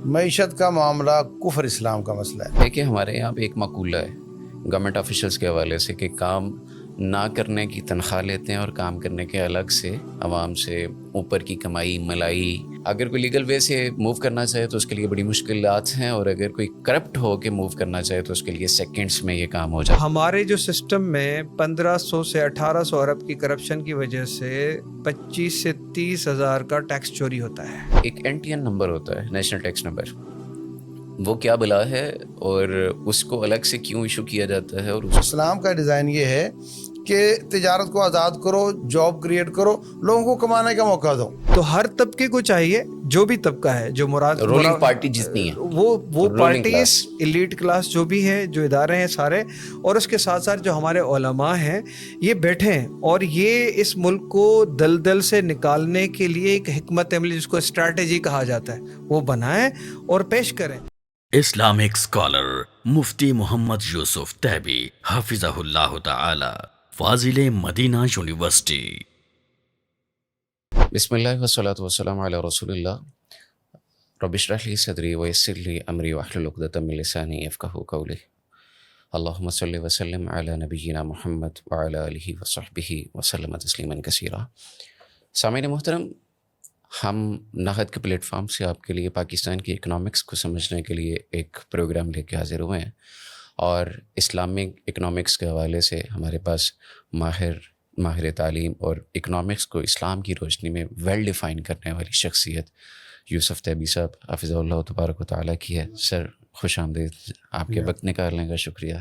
معیشت کا معاملہ کفر اسلام کا مسئلہ ہے۔ دیکھیں ہمارے یہاں پہ ایک مقولہ ہے گورنمنٹ آفیشلز کے حوالے سے کہ کام نہ کرنے کی تنخواہ لیتے ہیں اور کام کرنے کے الگ سے عوام سے اوپر کی کمائی ملائی۔ اگر کوئی لیگل وے سے موو کرنا چاہے تو اس کے لیے بڑی مشکلات ہیں، اور اگر کوئی کرپٹ ہو کے موو کرنا چاہے تو اس کے لیے سیکنڈز میں یہ کام ہو جائے۔ ہمارے جو سسٹم میں 1500 سے 1800 ارب کی کرپشن کی وجہ سے 25 سے 30 ہزار کا ٹیکس چوری ہوتا ہے۔ ایک NTN نمبر ہوتا ہے، نیشنل ٹیکس نمبر، وہ کیا بلا ہے اور اس کو الگ سے کیوں ایشو کیا جاتا ہے؟ اور اسلام کا ڈیزائن یہ ہے کہ تجارت کو آزاد کرو، جاب کریٹ کرو، لوگوں کو کمانے کا موقع دو۔ تو ہر طبقے کو چاہیے، جو بھی طبقہ ہے، جو رولنگ پارٹی جتنی ہے وہ پارٹیز، ایلیٹ کلاس جو بھی ہے، جو ادارے ہیں سارے، اور اس کے ساتھ ساتھ جو ہمارے علماء ہیں یہ بیٹھے ہیں اور یہ اس ملک کو دلدل سے نکالنے کے لیے ایک حکمت عملی جس کو اسٹریٹجی کہا جاتا ہے وہ بنائیں اور پیش کریں۔ اسلامک اسکالر مفتی محمد یوسف تیبی حفظہ اللہ تعالی، فاضل مدینہ یونیورسٹی۔ بسم اللہ والصلاۃ والسلام علی رسول اللہ۔ رب اشرح لی صدری ویسر لی امری واحلل عقدۃ من لسانی یفقہوا قولی۔ اللہم صلی وسلم علی نبینا محمد وعلی آلہ وصحبہ وسلم تسلیما کثیرا۔ سامعین محترم، ہم نہد کے پلیٹ فارم سے آپ کے لیے پاکستان کی اکنامکس کو سمجھنے کے لیے ایک پروگرام لے کے حاضر ہوئے ہیں، اور اسلامک اکنامکس کے حوالے سے ہمارے پاس ماہر تعلیم اور اکنامکس کو اسلام کی روشنی میں ویل ڈیفائن کرنے والی شخصیت یوسف تیبی صاحب حفظہ اللہ تبارک و تعالیٰ کی ہے۔ سر خوش آمدید، آپ کے وقت نکالنے کا شکریہ۔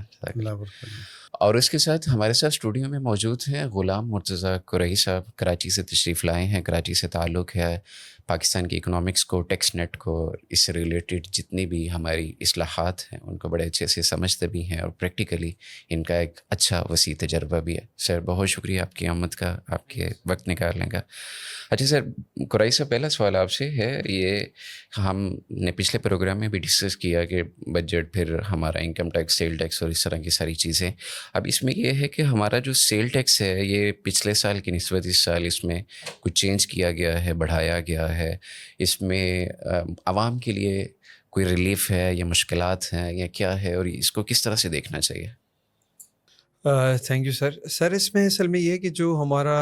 اور اس کے ساتھ ہمارے ساتھ اسٹوڈیو میں موجود ہیں غلام مرتضیٰ قریشی صاحب، کراچی سے تشریف لائے ہیں۔ کراچی سے تعلق ہے، پاکستان کی اکنامکس کو، ٹیکس نیٹ کو، اس سے ریلیٹڈ جتنی بھی ہماری اصلاحات ہیں ان کو بڑے اچھے سے سمجھتے بھی ہیں، اور پریکٹیکلی ان کا ایک اچھا وسیع تجربہ بھی ہے۔ سر بہت شکریہ آپ کی آمد کا، آپ کے وقت نکالنے کا۔ اچھا سر قریشی صاحب، پہلا سوال آپ سے ہے، یہ ہم نے پچھلے پروگرام میں بھی ڈسکس کیا کہ بجٹ، پھر ہمارا انکم ٹیکس، سیل ٹیکس اور اس طرح کی ساری چیزیں۔ اب اس میں یہ ہے کہ ہمارا جو سیل ٹیکس ہے یہ پچھلے سال کی نسبت اس سال اس میں کچھ چینج کیا گیا ہے، بڑھایا گیا ہے۔ اس میں عوام کے لیے کوئی ریلیف ہے یا مشکلات ہیں یا کیا ہے، اور اس کو کس طرح سے دیکھنا چاہیے؟ تھینک یو سر اس میں اصل میں یہ کہ جو ہمارا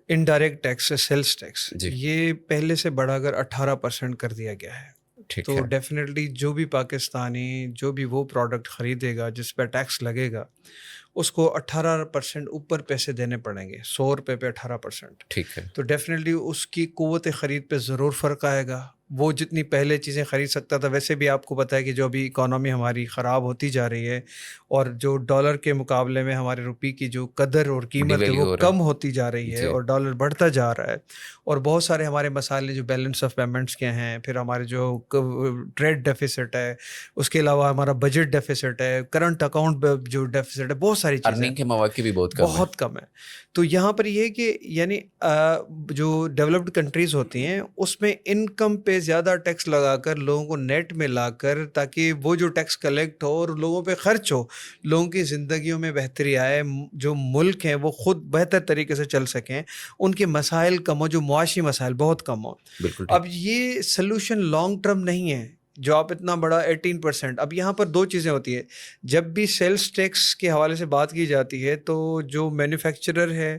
انڈائریکٹ ٹیکس ہے، سیلس ٹیکس، یہ پہلے سے بڑھا کر 18% کر دیا گیا ہے۔ تو ڈیفینیٹلی جو بھی پاکستانی جو بھی وہ پروڈکٹ خریدے گا جس پہ ٹیکس لگے گا اس کو 18% اوپر پیسے دینے پڑیں گے، 100 روپے پہ 18%۔ ٹھیک ہے، تو ڈیفینیٹلی اس کی قوت خرید پہ ضرور فرق آئے گا۔ وہ جتنی پہلے چیزیں خرید سکتا تھا، ویسے بھی آپ کو پتہ ہے کہ جو ابھی اکانومی ہماری خراب ہوتی جا رہی ہے اور جو ڈالر کے مقابلے میں ہمارے روپی کی جو قدر اور قیمت ہے وہ کم ہوتی جا رہی ہے اور ڈالر بڑھتا جا رہا ہے، اور بہت سارے ہمارے مسائل جو بیلنس آف پیمنٹس کے ہیں، پھر ہمارے جو ٹریڈ ڈیفیسٹ ہے، اس کے علاوہ ہمارا بجٹ ڈیفیسٹ ہے، کرنٹ اکاؤنٹ جو ڈیفیسٹ ہے، بہت ساری چیزیں، ارننگ کے مواقع بھی بہت کم ہے۔ تو یہاں پر یہ کہ یعنی جو ڈیولپڈ کنٹریز ہوتی ہیں اس میں انکم پہ زیادہ ٹیکس لگا کر لوگوں کو نیٹ میں لا کر، تاکہ وہ جو ٹیکس کلیکٹ ہو اور لوگوں پہ خرچ ہو، لوگوں کی زندگیوں میں بہتری آئے، جو ملک ہیں وہ خود بہتر طریقے سے چل سکیں، ان کے مسائل کم ہو، جو معاشی مسائل بہت کم ہو۔ اب یہ سلوشن لانگ ٹرم نہیں ہے جو آپ اتنا بڑا 18%۔ اب یہاں پر دو چیزیں ہوتی ہیں، جب بھی سیلس ٹیکس کے حوالے سے بات کی جاتی ہے تو جو مینوفیکچرر ہے،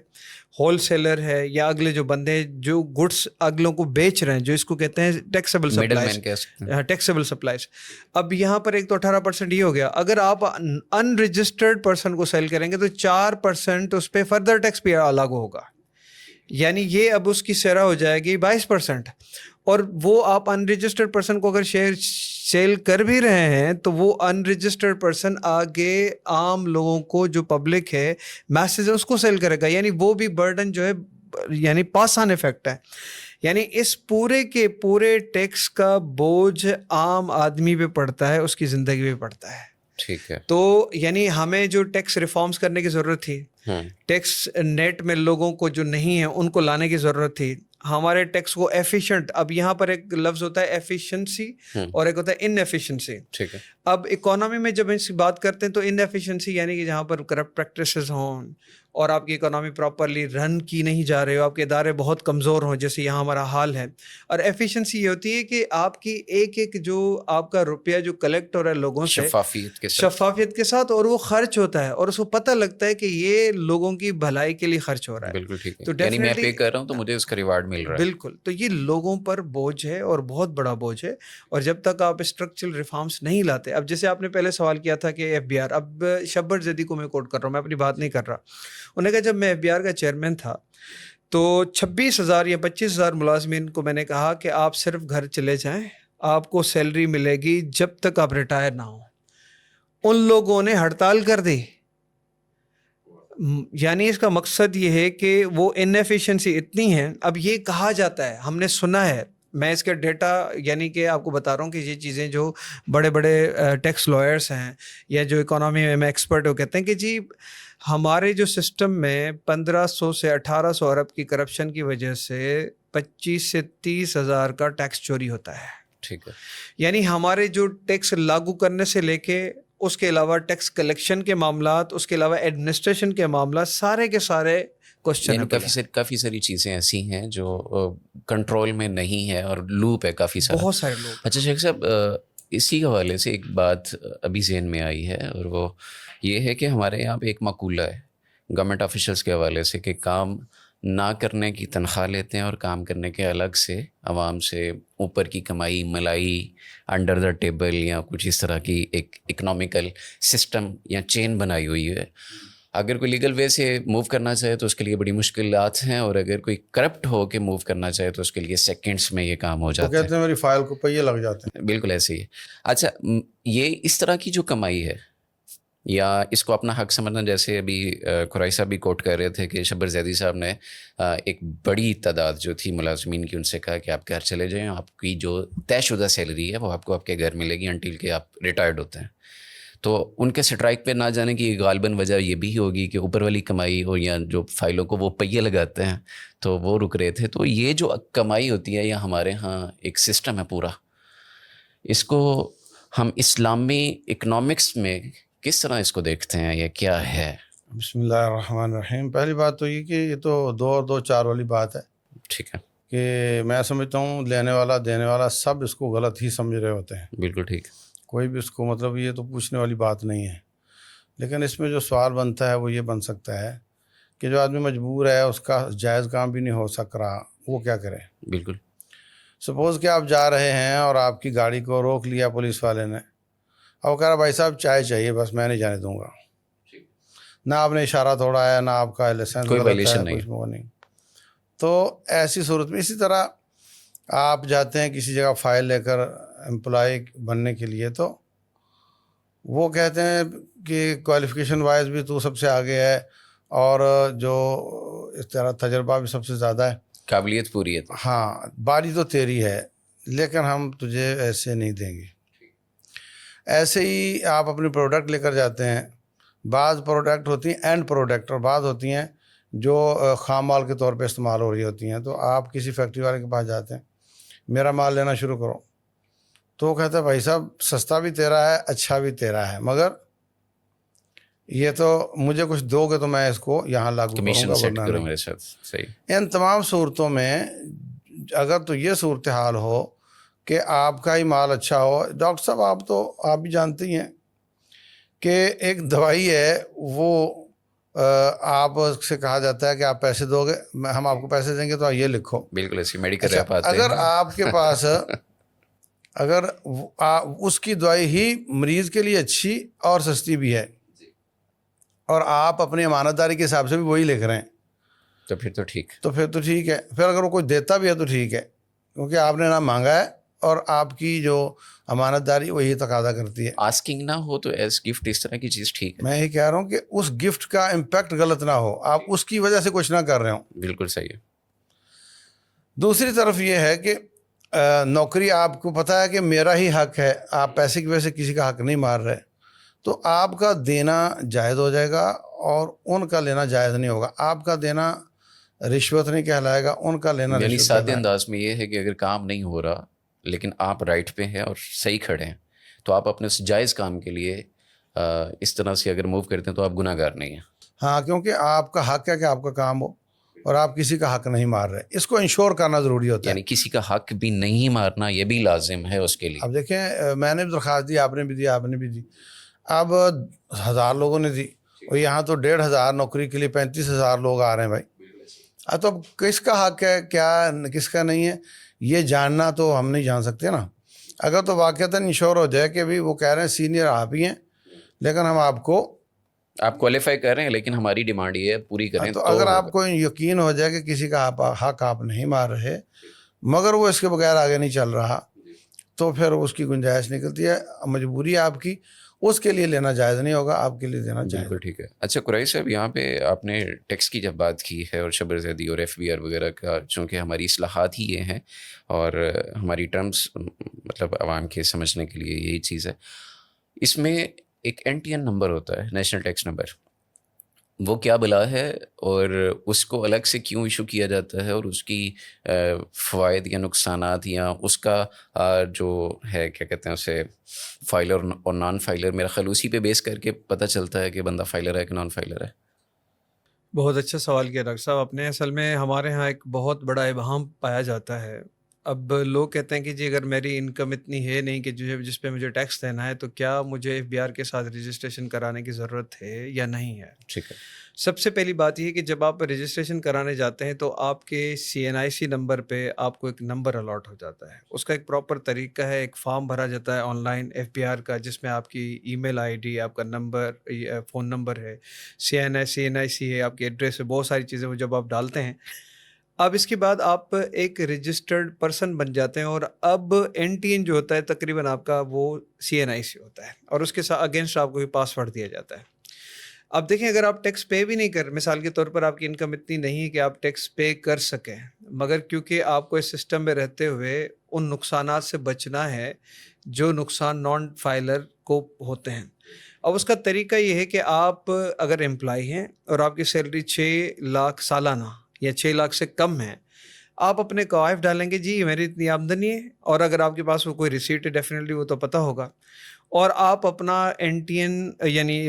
ہول سیلر ہے، یا اگلے جو بندے جو گڈس اگلوں کو بیچ رہے ہیں، جو اس کو کہتے ہیں ٹیکسیبل سپلائز، اب یہاں پر ایک تو 18% یہ ہو گیا۔ اگر آپ ان رجسٹرڈ پرسن کو سیل کریں گے تو 4% اس پہ فردر ٹیکس بھی الگ ہوگا، یعنی یہ اب اس کی سیرا ہو جائے گی 22%۔ اور وہ آپ ان رجسٹرڈ پرسن کو اگر شیئر سیل کر بھی رہے ہیں تو وہ ان رجسٹرڈ پرسن آگے عام لوگوں کو، جو پبلک ہے، میسز ہے، اس کو سیل کرے گا، یعنی وہ بھی برڈن جو ہے یعنی پاس آن افیکٹ ہے، یعنی اس پورے کے پورے ٹیکس کا بوجھ عام آدمی پہ پڑتا ہے، اس کی زندگی پہ پڑتا ہے۔ ٹھیک ہے، تو یعنی ہمیں جو ٹیکس ریفارمز کرنے کی ضرورت تھی، ٹیکس نیٹ میں لوگوں کو جو نہیں ہے ان کو لانے کی ضرورت تھی، ہمارے ٹیکس کو ایفیشینٹ، اب یہاں پر ایک لفظ ہوتا ہے ایفیشنسی اور ایک ہوتا ہے ان ایفیشنسی۔ ٹھیک ہے، اب اکانومی میں جب اس کی بات کرتے ہیں تو ان ایفیشنسی یعنی کہ جہاں پر کرپٹ پریکٹسز ہوں، اور آپ کی اکانومی پراپرلی رن کی نہیں جا رہے ہو, آپ کے ادارے بہت کمزور ہوں جیسے یہاں ہمارا حال ہے. اور ایفیشنسی یہ ہوتی ہے کہ آپ کی ایک جو آپ کا روپیہ جو کلیکٹ ہو رہا ہے لوگوں سے شفافیت کے ساتھ, اور وہ خرچ ہوتا ہے اور اس کو پتہ لگتا ہے کہ یہ لوگوں کی بھلائی کے لیے خرچ ہو رہا ہے. بالکل ٹھیک تو ہے, یعنی میں پے کر رہا ہوں تو مجھے اس کا ریوارڈ مل رہا ہے. بالکل, تو یہ لوگوں پر بوجھ ہے اور بہت بڑا بوجھ ہے. اور جب تک آپ اسٹرکچرل ریفارمس نہیں لاتے, اب جیسے آپ نے پہلے سوال کیا تھا کہ ایف بی آر, اب شبر زیدی کو میں کوٹ کر رہا ہوں, میں اپنی بات نہیں کر رہا. انہوں نے کہا جب میں ایف بی آر کا چیئرمین تھا تو 26,000 یا 25,000 ملازمین کو میں نے کہا کہ آپ صرف گھر چلے جائیں, آپ کو سیلری ملے گی جب تک آپ ریٹائر نہ ہوں. ان لوگوں نے ہڑتال کر دی. یعنی اس کا مقصد یہ ہے کہ وہ انیفیشنسی اتنی ہے. اب یہ کہا جاتا ہے, ہم نے سنا ہے, میں اس کا ڈیٹا یعنی کہ آپ کو بتا رہا ہوں کہ یہ چیزیں جو بڑے بڑے ٹیکس لائرس ہیں یا جو اکانومی میں ایکسپرٹ ہو کہتے ہیں کہ جی ہمارے جو سسٹم میں 1,500 سے 1,800 ارب کی کرپشن کی وجہ سے 25 سے 30 ہزار کا ٹیکس چوری ہوتا ہے. ٹھیک ہے, یعنی ہمارے جو ٹیکس لاگو کرنے سے لے کے اس کے علاوہ ٹیکس کلیکشن کے معاملات, اس کے علاوہ ایڈمنسٹریشن کے معاملات, سارے کے سارے کوشچن کافی ساری چیزیں ایسی ہیں جو کنٹرول میں نہیں ہے اور لوپ ہے کافی سارا. بہت سارے لوگ. اچھا شیخ صاحب, اسی حوالے سے ایک بات ابھی ذہن میں آئی ہے, اور وہ یہ ہے کہ ہمارے یہاں پہ ایک مقولہ ہے گورنمنٹ آفیشلس کے حوالے سے کہ کام نہ کرنے کی تنخواہ لیتے ہیں اور کام کرنے کے الگ سے عوام سے اوپر کی کمائی ملائی انڈر دا ٹیبل یا کچھ اس طرح کی ایک اکنامیکل سسٹم یا چین بنائی ہوئی ہے. اگر کوئی لیگل وے سے موو کرنا چاہے تو اس کے لیے بڑی مشکلات ہیں, اور اگر کوئی کرپٹ ہو کے موو کرنا چاہے تو اس کے لیے سیکنڈس میں یہ کام ہو جاتا ہے. کہتے ہیں میری فائل کو پہیے لگ جاتے ہیں. بالکل ایسے ہی ہے. اچھا, یہ اس طرح کی جو کمائی ہے یا اس کو اپنا حق سمجھنا, جیسے ابھی قرائی صاحب بھی کوٹ کر رہے تھے کہ شبر زیدی صاحب نے ایک بڑی تعداد جو تھی ملازمین کی ان سے کہا کہ آپ گھر چلے جائیں, آپ کی جو طے شدہ سیلری ہے وہ آپ کو آپ کے گھر ملے گی انٹل کہ آپ ریٹائرڈ ہوتے ہیں. تو ان کے سٹرائک پہ نہ جانے کی غالباً وجہ یہ بھی ہوگی کہ اوپر والی کمائی اور یا جو فائلوں کو وہ پہیے لگاتے ہیں تو وہ رک رہے تھے. تو یہ جو کمائی ہوتی ہے یا ہمارے ہاں ایک سسٹم ہے پورا, اس کو ہم اسلامی اکنامکس میں کس طرح اس کو دیکھتے ہیں یا کیا ہے؟ بسم اللہ الرحمن الرحیم. پہلی بات تو یہ کہ یہ تو 2 اور 2 4 والی بات ہے. ٹھیک ہے, کہ میں سمجھتا ہوں لینے والا دینے والا سب اس کو غلط ہی سمجھ رہے ہوتے ہیں. بالکل ٹھیک. کوئی بھی اس کو مطلب یہ تو پوچھنے والی بات نہیں ہے. لیکن اس میں جو سوال بنتا ہے وہ یہ بن سکتا ہے کہ جو آدمی مجبور ہے, اس کا جائز کام بھی نہیں ہو سک رہا, وہ کیا کرے. بالکل. سپوز کہ آپ جا رہے ہیں اور آپ کی گاڑی کو روک لیا پولیس والے نے, اور وہ کہہ رہا بھائی صاحب چائے چاہیے, بس میں نہیں جانے دوں گا. نہ آپ نے اشارہ توڑا ہے, نہ آپ کا لائسنس کوئی وائلیشن نہیں. تو ایسی صورت میں اسی طرح آپ جاتے ہیں کسی جگہ فائل لے کر امپلائی بننے کے لیے, تو وہ کہتے ہیں کہ کوالیفیکیشن وائز بھی تو سب سے آگے ہے اور جو اس طرح تجربہ بھی سب سے زیادہ ہے, قابلیت پوری ہے. ہاں باری تو تیری ہے لیکن ہم تجھے ایسے نہیں دیں گے. ایسے ہی آپ اپنی پروڈکٹ لے کر جاتے ہیں. بعض پروڈکٹ ہوتی ہیں اینڈ پروڈکٹ اور بعض ہوتی ہیں جو خام مال کے طور پہ استعمال ہو رہی ہوتی ہیں. تو آپ کسی فیکٹری والے کے پاس جاتے ہیں, میرا مال لینا شروع کرو, تو وہ کہتا ہے بھائی صاحب سستا بھی تیرا ہے, اچھا بھی تیرا ہے, مگر یہ تو مجھے کچھ دو گے تو میں اس کو یہاں لاگو کروں گا. میرے ساتھ صحیح. ان تمام صورتوں میں اگر تو یہ صورتحال ہو کہ آپ کا ہی مال اچھا ہو, ڈاکٹر صاحب آپ بھی جانتے ہی ہیں کہ ایک دوائی ہے وہ آپ سے کہا جاتا ہے کہ آپ پیسے دو گے, ہم آپ کو پیسے دیں گے تو یہ لکھو. بالکل ایسی میڈیکل ایپ آتے ہیں. اگر آپ کے پاس اگر اس کی دوائی ہی مریض کے لیے اچھی اور سستی بھی ہے اور آپ اپنی امانت داری کے حساب سے بھی وہی لکھ رہے ہیں, تو پھر تو ٹھیک. ہے. پھر اگر وہ کوئی دیتا بھی ہے تو ٹھیک ہے, کیونکہ آپ نے نہ مانگا ہے اور آپ کی جو امانت داری وہی تقاضا کرتی ہے. آسکنگ نہ ہو تو ایز گفٹ اس طرح کی چیز ٹھیک ہے. میں یہ کہہ رہا ہوں کہ اس گفٹ کا امپیکٹ غلط نہ ہو, آپ اس کی وجہ سے کچھ نہ کر رہے ہوں. بالکل صحیح ہے. دوسری طرف یہ ہے کہ نوکری آپ کو پتہ ہے کہ میرا ہی حق ہے, آپ پیسے کی وجہ سے کسی کا حق نہیں مار رہے, تو آپ کا دینا جائز ہو جائے گا اور ان کا لینا جائز نہیں ہوگا. آپ کا دینا رشوت نہیں کہلائے گا, ان کا لینا یعنی رشوت سادے انداز میں یہ ہے کہ اگر کام نہیں ہو رہا لیکن آپ رائٹ پہ ہیں اور صحیح کھڑے ہیں تو آپ اپنے اس جائز کام کے لیے اس طرح سے اگر موو کرتے ہیں تو آپ گناہ گار نہیں ہیں. ہاں کیونکہ آپ کا حق ہے کہ آپ کا کام ہو اور آپ کسی کا حق نہیں مار رہے. اس کو انشور کرنا ضروری ہوتا ہے. یعنی کسی کا حق بھی نہیں مارنا یہ بھی لازم ہے اس کے لیے. اب دیکھیں میں نے بھی درخواست دی, آپ نے بھی دی, آپ نے بھی دی, اب 1000 لوگوں نے دی اور یہاں تو 1500 نوکری کے لیے 35,000 لوگ آ رہے ہیں بھائی. اب تو کس کا حق ہے کیا کس کا نہیں ہے یہ جاننا تو ہم نہیں جان سکتے نا. اگر تو واقعتاً انشور ہو جائے کہ بھائی وہ کہہ رہے ہیں سینئر آپ ہی ہیں لیکن ہم آپ کوالیفائی کر رہے ہیں لیکن ہماری ڈیمانڈ یہ ہے پوری کریں. تو اگر آپ کو یقین ہو جائے کہ کسی کا حق آپ نہیں مار رہے مگر وہ اس کے بغیر آگے نہیں چل رہا تو پھر اس کی گنجائش نکلتی ہے. مجبوری آپ کی, اس کے لیے لینا جائز نہیں ہوگا, آپ کے لیے دینا جائز. بالکل ٹھیک ہے. اچھا قریش صاحب, یہاں پہ آپ نے ٹیکس کی جب بات کی ہے اور شبر زیدی اور FBR وغیرہ کا, چونکہ ہماری اصلاحات ہی یہ ہیں اور ہماری ٹرمز مطلب عوام کے سمجھنے کے لیے یہی چیز ہے, اس میں ایک NTN نمبر ہوتا ہے, نیشنل ٹیکس نمبر, وہ کیا بلا ہے اور اس کو الگ سے کیوں ایشو کیا جاتا ہے اور اس کی فوائد یا نقصانات یا اس کا جو ہے کیا کہتے ہیں اسے فائلر اور نان فائلر, میرا خیال اسی پہ بیس کر کے پتہ چلتا ہے کہ بندہ فائلر ہے کہ نان فائلر ہے. بہت اچھا سوال کیا ڈاکٹر صاحب آپ نے. اصل میں ہمارے ہاں ایک بہت بڑا ابہام پایا جاتا ہے. اب لوگ کہتے ہیں کہ جی اگر میری انکم اتنی ہے نہیں کہ جس پہ مجھے ٹیکس دینا ہے تو کیا مجھے FBR کے ساتھ رجسٹریشن کرانے کی ضرورت ہے یا نہیں ہے. ٹھیک ہے. سب سے پہلی بات یہ کہ جب آپ رجسٹریشن کرانے جاتے ہیں تو آپ کے CNIC نمبر پہ آپ کو ایک نمبر الاٹ ہو جاتا ہے. اس کا ایک پراپر طریقہ ہے, ایک فارم بھرا جاتا ہے آن لائن FBR کا جس میں آپ کی ای میل ID, آپ کا نمبر, فون نمبر ہے, CNIC ہے, آپ کی ایڈریس ہے, بہت ساری چیزیں وہ جب آپ ڈالتے ہیں اب اس کے بعد آپ ایک رجسٹرڈ پرسن بن جاتے ہیں. اور اب NTN جو ہوتا ہے تقریباً آپ کا وہ CNIC ہوتا ہے اور اس کے ساتھ اگینسٹ آپ کو پاس ورڈ دیا جاتا ہے. اب دیکھیں اگر آپ ٹیکس پے بھی نہیں مثال کے طور پر آپ کی انکم اتنی نہیں ہے کہ آپ ٹیکس پے کر سکیں, مگر کیونکہ آپ کو اس سسٹم میں رہتے ہوئے ان نقصانات سے بچنا ہے جو نقصان نان فائلر کو ہوتے ہیں. اب اس کا طریقہ یہ ہے کہ آپ اگر امپلائی ہیں اور آپ کی سیلری 6 لاکھ سالانہ یا 6 لاکھ سے کم ہے, آپ اپنے قوائف ڈالیں گے جی میری اتنی آمدنی ہے, اور اگر آپ کے پاس وہ کوئی ریسیٹ ہے ڈیفینیٹلی وہ تو پتہ ہوگا, اور آپ اپنا NTN یعنی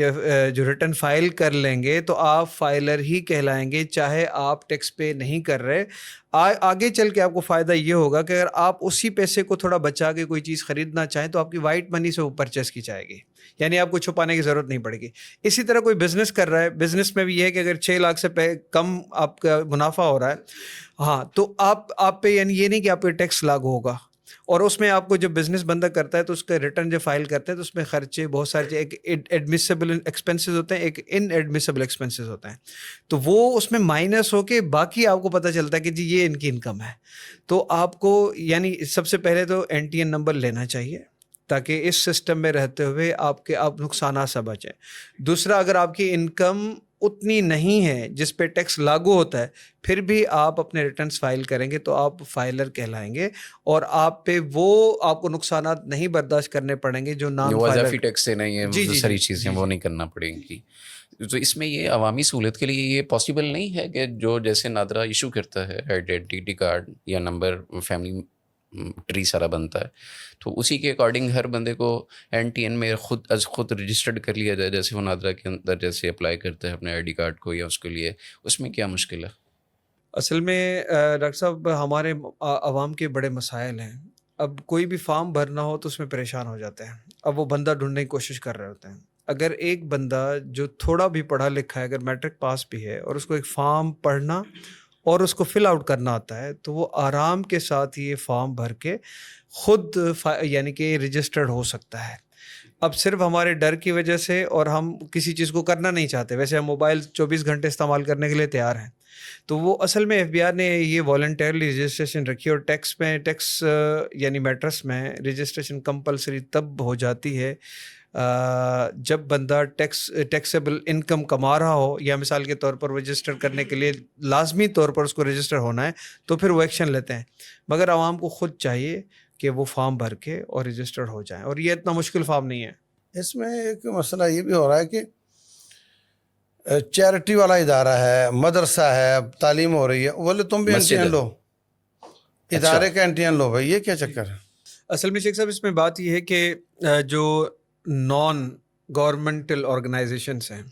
جو ریٹرن فائل کر لیں گے تو آپ فائلر ہی کہلائیں گے چاہے آپ ٹیکس پے نہیں کر رہے. آگے چل کے آپ کو فائدہ یہ ہوگا کہ اگر آپ اسی پیسے کو تھوڑا بچا کے کوئی چیز خریدنا چاہیں تو آپ کی وائٹ منی سے وہ پرچیز کی جائے گی, یعنی آپ کو چھپانے کی ضرورت نہیں پڑے گی. اسی طرح کوئی بزنس کر رہا ہے, بزنس میں بھی یہ ہے کہ اگر 6 لاکھ سے کم آپ کا منافع ہو رہا ہے, ہاں تو آپ پہ یعنی یہ نہیں کہ آپ پہ ٹیکس لاگو ہوگا. اور اس میں آپ کو جب بزنس بندہ کرتا ہے تو اس کا ریٹرن جب فائل کرتے ہیں تو اس میں خرچے بہت سارے, ایک ایڈمیسیبل ایکسپینسز ہوتے ہیں, ایک ان ایڈمیسیبل ایکسپینسز ہوتے ہیں, تو وہ اس میں مائنس ہو کے باقی آپ کو پتہ چلتا ہے کہ جی یہ ان کی انکم ہے. تو آپ کو یعنی سب سے پہلے تو NTN نمبر لینا چاہیے تاکہ اس سسٹم میں رہتے ہوئے آپ نقصانات سے بچیں. دوسرا, اگر آپ کی انکم اتنی نہیں ہے جس پہ ٹیکس لاگو ہوتا ہے پھر بھی آپ اپنے ریٹرنز فائل کریں گے تو آپ فائلر کہلائیں گے اور آپ پہ وہ آپ کو نقصانات نہیں برداشت کرنے پڑیں گے جو نان وہ فائلر اضافی ٹیکس سے نہیں ہے, وہ ساری چیزیں وہ نہیں کرنا پڑیں گی. تو اس میں یہ عوامی سہولت کے لیے یہ پاسبل نہیں ہے کہ جو جیسے نادرا ایشو کرتا ہے آئیڈینٹی کارڈ یا نمبر, فیملی ٹری سارا بنتا ہے, تو اسی کے اکارڈنگ ہر بندے کو NTN میں خود رجسٹرڈ کر لیا جائے, جیسے وہ نادرا کے اندر جیسے اپلائی کرتا ہے اپنے ID کارڈ کو یا اس کے لیے, اس میں کیا مشکل ہے؟ اصل میں ڈاکٹر صاحب ہمارے عوام کے بڑے مسائل ہیں. اب کوئی بھی فارم بھرنا ہو تو اس میں پریشان ہو جاتے ہیں, اب وہ بندہ ڈھونڈنے کی کوشش کر رہے ہوتے ہیں. اگر ایک بندہ جو تھوڑا بھی پڑھا لکھا ہے, اگر میٹرک پاس بھی ہے اور اس کو ایک فارم پڑھنا اور اس کو فل آؤٹ کرنا آتا ہے تو وہ آرام کے ساتھ یہ فارم بھر کے خود یعنی کہ رجسٹرڈ ہو سکتا ہے. اب صرف ہمارے ڈر کی وجہ سے اور ہم کسی چیز کو کرنا نہیں چاہتے, ویسے ہم موبائل 24 گھنٹے استعمال کرنے کے لیے تیار ہیں, تو وہ اصل میں FBR نے یہ والنٹیرلی رجسٹریشن رکھی. اور ٹیکس یعنی میٹرس میں رجسٹریشن کمپلسری تب ہو جاتی ہے جب بندہ ٹیکسیبل انکم کما رہا ہو, یا مثال کے طور پر رجسٹر کرنے کے لیے لازمی طور پر اس کو رجسٹر ہونا ہے تو پھر وہ ایکشن لیتے ہیں. مگر عوام کو خود چاہیے کہ وہ فارم بھر کے اور رجسٹرڈ ہو جائیں, اور یہ اتنا مشکل فارم نہیں ہے. اس میں ایک مسئلہ یہ بھی ہو رہا ہے کہ چیریٹی والا ادارہ ہے, مدرسہ ہے, تعلیم ہو رہی ہے, بولے تم بھی NTN لو, ادارے کا NTN لو بھائی, یہ کیا چکر ہے؟ اصل میں شیخ صاحب اس میں بات یہ ہے کہ جو نان گورنمنٹل آرگنائزیشنس ہیں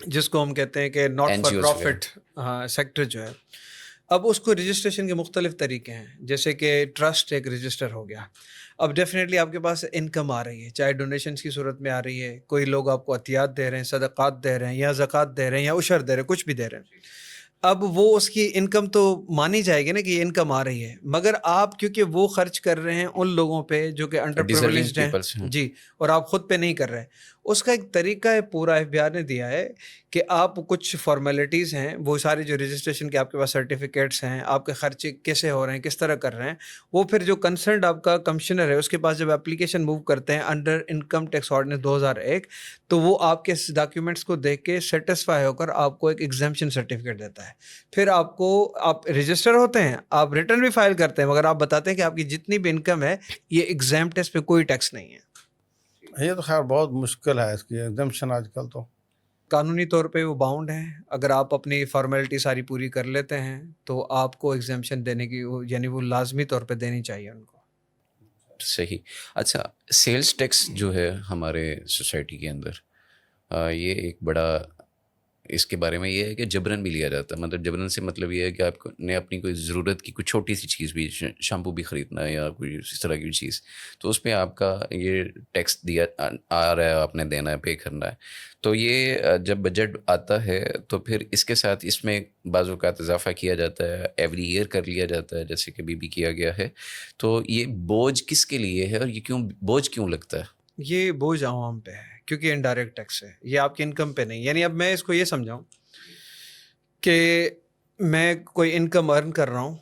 جس کو ہم کہتے ہیں کہ not for NGOs profit sector جو ہے. اب اس کو رجسٹریشن کے مختلف طریقے ہیں، جیسے کہ ٹرسٹ ایک رجسٹر ہو گیا. اب ڈیفینیٹلی آپ کے پاس انکم آ رہی ہے، چاہے ڈونیشنس کی صورت میں آ رہی ہے، کوئی لوگ آپ کو عطیات دے رہے ہیں، صدقات دے رہے ہیں، یا زکوٰۃ دے رہے ہیں، یا عشر دے رہے ہیں، کچھ بھی دے رہے ہیں. اب وہ اس کی انکم تو مانی جائے گی نا کہ یہ انکم آ رہی ہے، مگر آپ کیونکہ وہ خرچ کر رہے ہیں ان لوگوں پہ جو کہ انڈر پریویلیجڈ ہیں جی، اور آپ خود پہ نہیں کر رہے. اس کا ایک طریقہ ہے پورا ایف بی آر نے دیا ہے کہ آپ کچھ فارمیلٹیز ہیں، وہ سارے جو رجسٹریشن کے آپ کے پاس سرٹیفکیٹس ہیں، آپ کے خرچے کیسے ہو رہے ہیں، کس طرح کر رہے ہیں، وہ پھر جو کنسرنڈ آپ کا کمشنر ہے اس کے پاس جب اپلیکیشن موو کرتے ہیں انڈر انکم ٹیکس آرڈیننس 2001، تو وہ آپ کے ڈاکیومنٹس کو دیکھ کے سیٹسفائی ہو کر آپ کو ایک ایگزمپشن سرٹیفکیٹ دیتا ہے. پھر آپ رجسٹر ہوتے ہیں، آپ ریٹرن بھی فائل کرتے ہیں، مگر آپ بتاتے ہیں کہ آپ کی جتنی بھی انکم ہے یہ ایگزامپٹ ہے، اس پہ کوئی ٹیکس نہیں ہے. یہ تو خیر بہت مشکل ہے اس کی ایگزمپشن آج کل تو. قانونی طور پہ وہ باؤنڈ ہیں، اگر آپ اپنی فارمیلٹی ساری پوری کر لیتے ہیں تو آپ کو ایگزمپشن دینے کی یعنی وہ لازمی طور پہ دینی چاہیے ان کو. صحیح. اچھا، سیلز ٹیکس جو ہے ہمارے سوسائٹی کے اندر یہ ایک بڑا، اس کے بارے میں یہ ہے کہ جبرن بھی لیا جاتا ہے. مطلب جبرن سے مطلب یہ ہے کہ آپ نے اپنی کوئی ضرورت کی کوئی چھوٹی سی چیز بھی، شیمپو بھی خریدنا ہے یا کوئی اس طرح کی چیز، تو اس پہ آپ کا یہ ٹیکس دیا آ رہا ہے، آپ نے دینا ہے، پے کرنا ہے. تو یہ جب بجٹ آتا ہے تو پھر اس کے ساتھ اس میں بعض اوقات اضافہ کیا جاتا ہے، ایوری ایئر کر لیا جاتا ہے، جیسے کہ بھی کیا گیا ہے. تو یہ بوجھ کس کے لیے ہے اور یہ بوجھ کیوں لگتا ہے؟ یہ بوجھ عوام پہ ہے کیونکہ انڈائریکٹ ٹیکس ہے، یہ آپ کی انکم پہ نہیں. یعنی اب میں اس کو یہ سمجھاؤں کہ میں کوئی انکم ارن کر رہا ہوں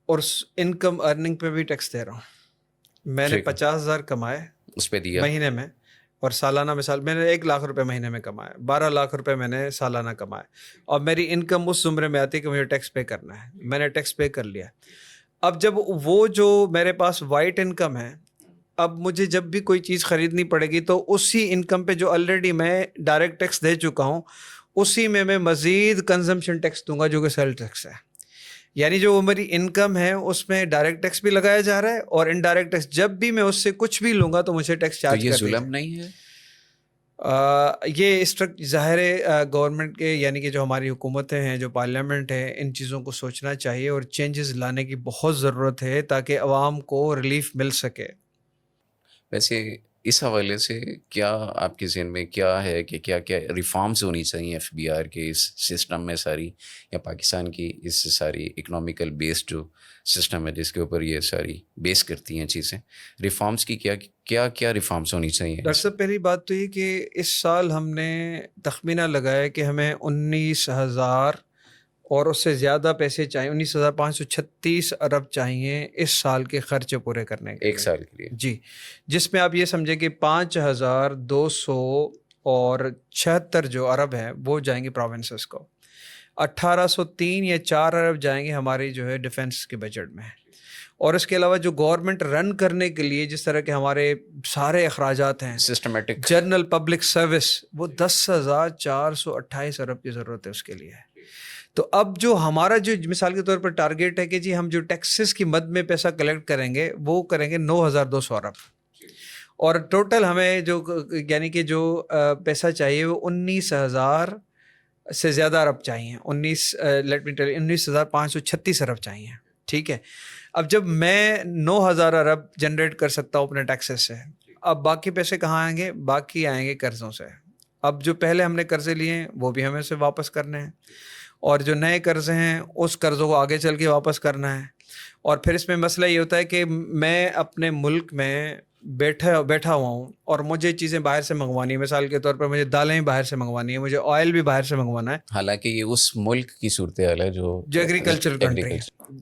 اور اس انکم ارننگ پہ بھی ٹیکس دے رہا ہوں. میں نے 50,000 کمائے اس پہ دیا مہینے میں، اور سالانہ مثال میں نے 1 لاکھ روپے مہینے میں کمائے، 12 لاکھ روپے میں نے سالانہ کمائے، اور میری انکم اس زمرے میں آتی ہے کہ مجھے ٹیکس پے کرنا ہے. میں نے ٹیکس پے کر لیا. اب جب وہ جو میرے پاس وائٹ انکم ہے، اب مجھے جب بھی کوئی چیز خریدنی پڑے گی تو اسی انکم پہ جو آلریڈی میں ڈائریکٹ ٹیکس دے چکا ہوں اسی میں مزید کنزمپشن ٹیکس دوں گا جو کہ سیل ٹیکس ہے. یعنی جو وہ میری انکم ہے اس میں ڈائریکٹ ٹیکس بھی لگایا جا رہا ہے، اور انڈائریکٹ ٹیکس جب بھی میں اس سے کچھ بھی لوں گا تو مجھے ٹیکس چارج تو یہ کر ظلم نہیں ہے؟ یہ ظاہر گورنمنٹ کے یعنی کہ جو ہماری حکومتیں ہیں، جو پارلیمنٹ ہے، ان چیزوں کو سوچنا چاہیے اور چینجز لانے کی بہت ضرورت ہے تاکہ عوام کو ریلیف مل سکے. ویسے اس حوالے سے کیا آپ کے ذہن میں کیا ہے کہ کیا کیا ریفارمز ہونی چاہیے ایف بی آر کے اس سسٹم میں ساری، یا پاکستان کی اس ساری اکنامیکل بیسڈ جو سسٹم ہے جس کے اوپر یہ ساری بیس کرتی ہیں چیزیں، ریفارمز کی کیا ریفارمز ہونی چاہیے؟ ڈاکٹر صاحب پہلی بات تو یہ کہ اس سال ہم نے تخمینہ لگایا کہ ہمیں 19,000 اور اس سے زیادہ پیسے چاہیے، 19,536 ارب چاہیے اس سال کے خرچے پورے کرنے کے ایک سال کے لیے جی، جس میں آپ یہ سمجھیں کہ 5,276 جو ارب ہیں وہ جائیں گے پروونسز کو، 1,803 یا 4 ارب جائیں گے ہماری جو ہے ڈیفنس کے بجٹ میں، اور اس کے علاوہ جو گورنمنٹ رن کرنے کے لیے جس طرح کے ہمارے سارے اخراجات ہیں، سسٹمیٹک جنرل پبلک سروس، وہ 10,428 ارب کی ضرورت ہے اس کے لیے. تو اب جو ہمارا جو مثال کے طور پر ٹارگیٹ ہے کہ جی ہم جو ٹیکسز کی مد میں پیسہ کلیکٹ کریں گے وہ کریں گے 9,200 ارب، اور ٹوٹل ہمیں جو یعنی کہ جو پیسہ چاہیے وہ 19,000 سے زیادہ ارب چاہیے، 19,536 ارب چاہیے. ٹھیک ہے، اب جب میں 9,000 ارب جنریٹ کر سکتا ہوں اپنے ٹیکسز سے، اب باقی پیسے کہاں آئیں گے؟ باقی آئیں گے قرضوں سے. اب جو پہلے ہم نے قرضے لیے ہیں وہ بھی ہمیں سے واپس کرنے ہیں، اور جو نئے قرضے ہیں اس قرضوں کو آگے چل کے واپس کرنا ہے. اور پھر اس میں مسئلہ یہ ہوتا ہے کہ میں اپنے ملک میں بیٹھا ہوا ہوں اور مجھے چیزیں باہر سے منگوانی ہے، مثال کے طور پر مجھے دالیں باہر سے منگوانی ہے، مجھے آئل بھی باہر سے منگوانا ہے، حالانکہ یہ اس ملک کی صورتحال ہے جو ایگریکلچر کنٹری ہے،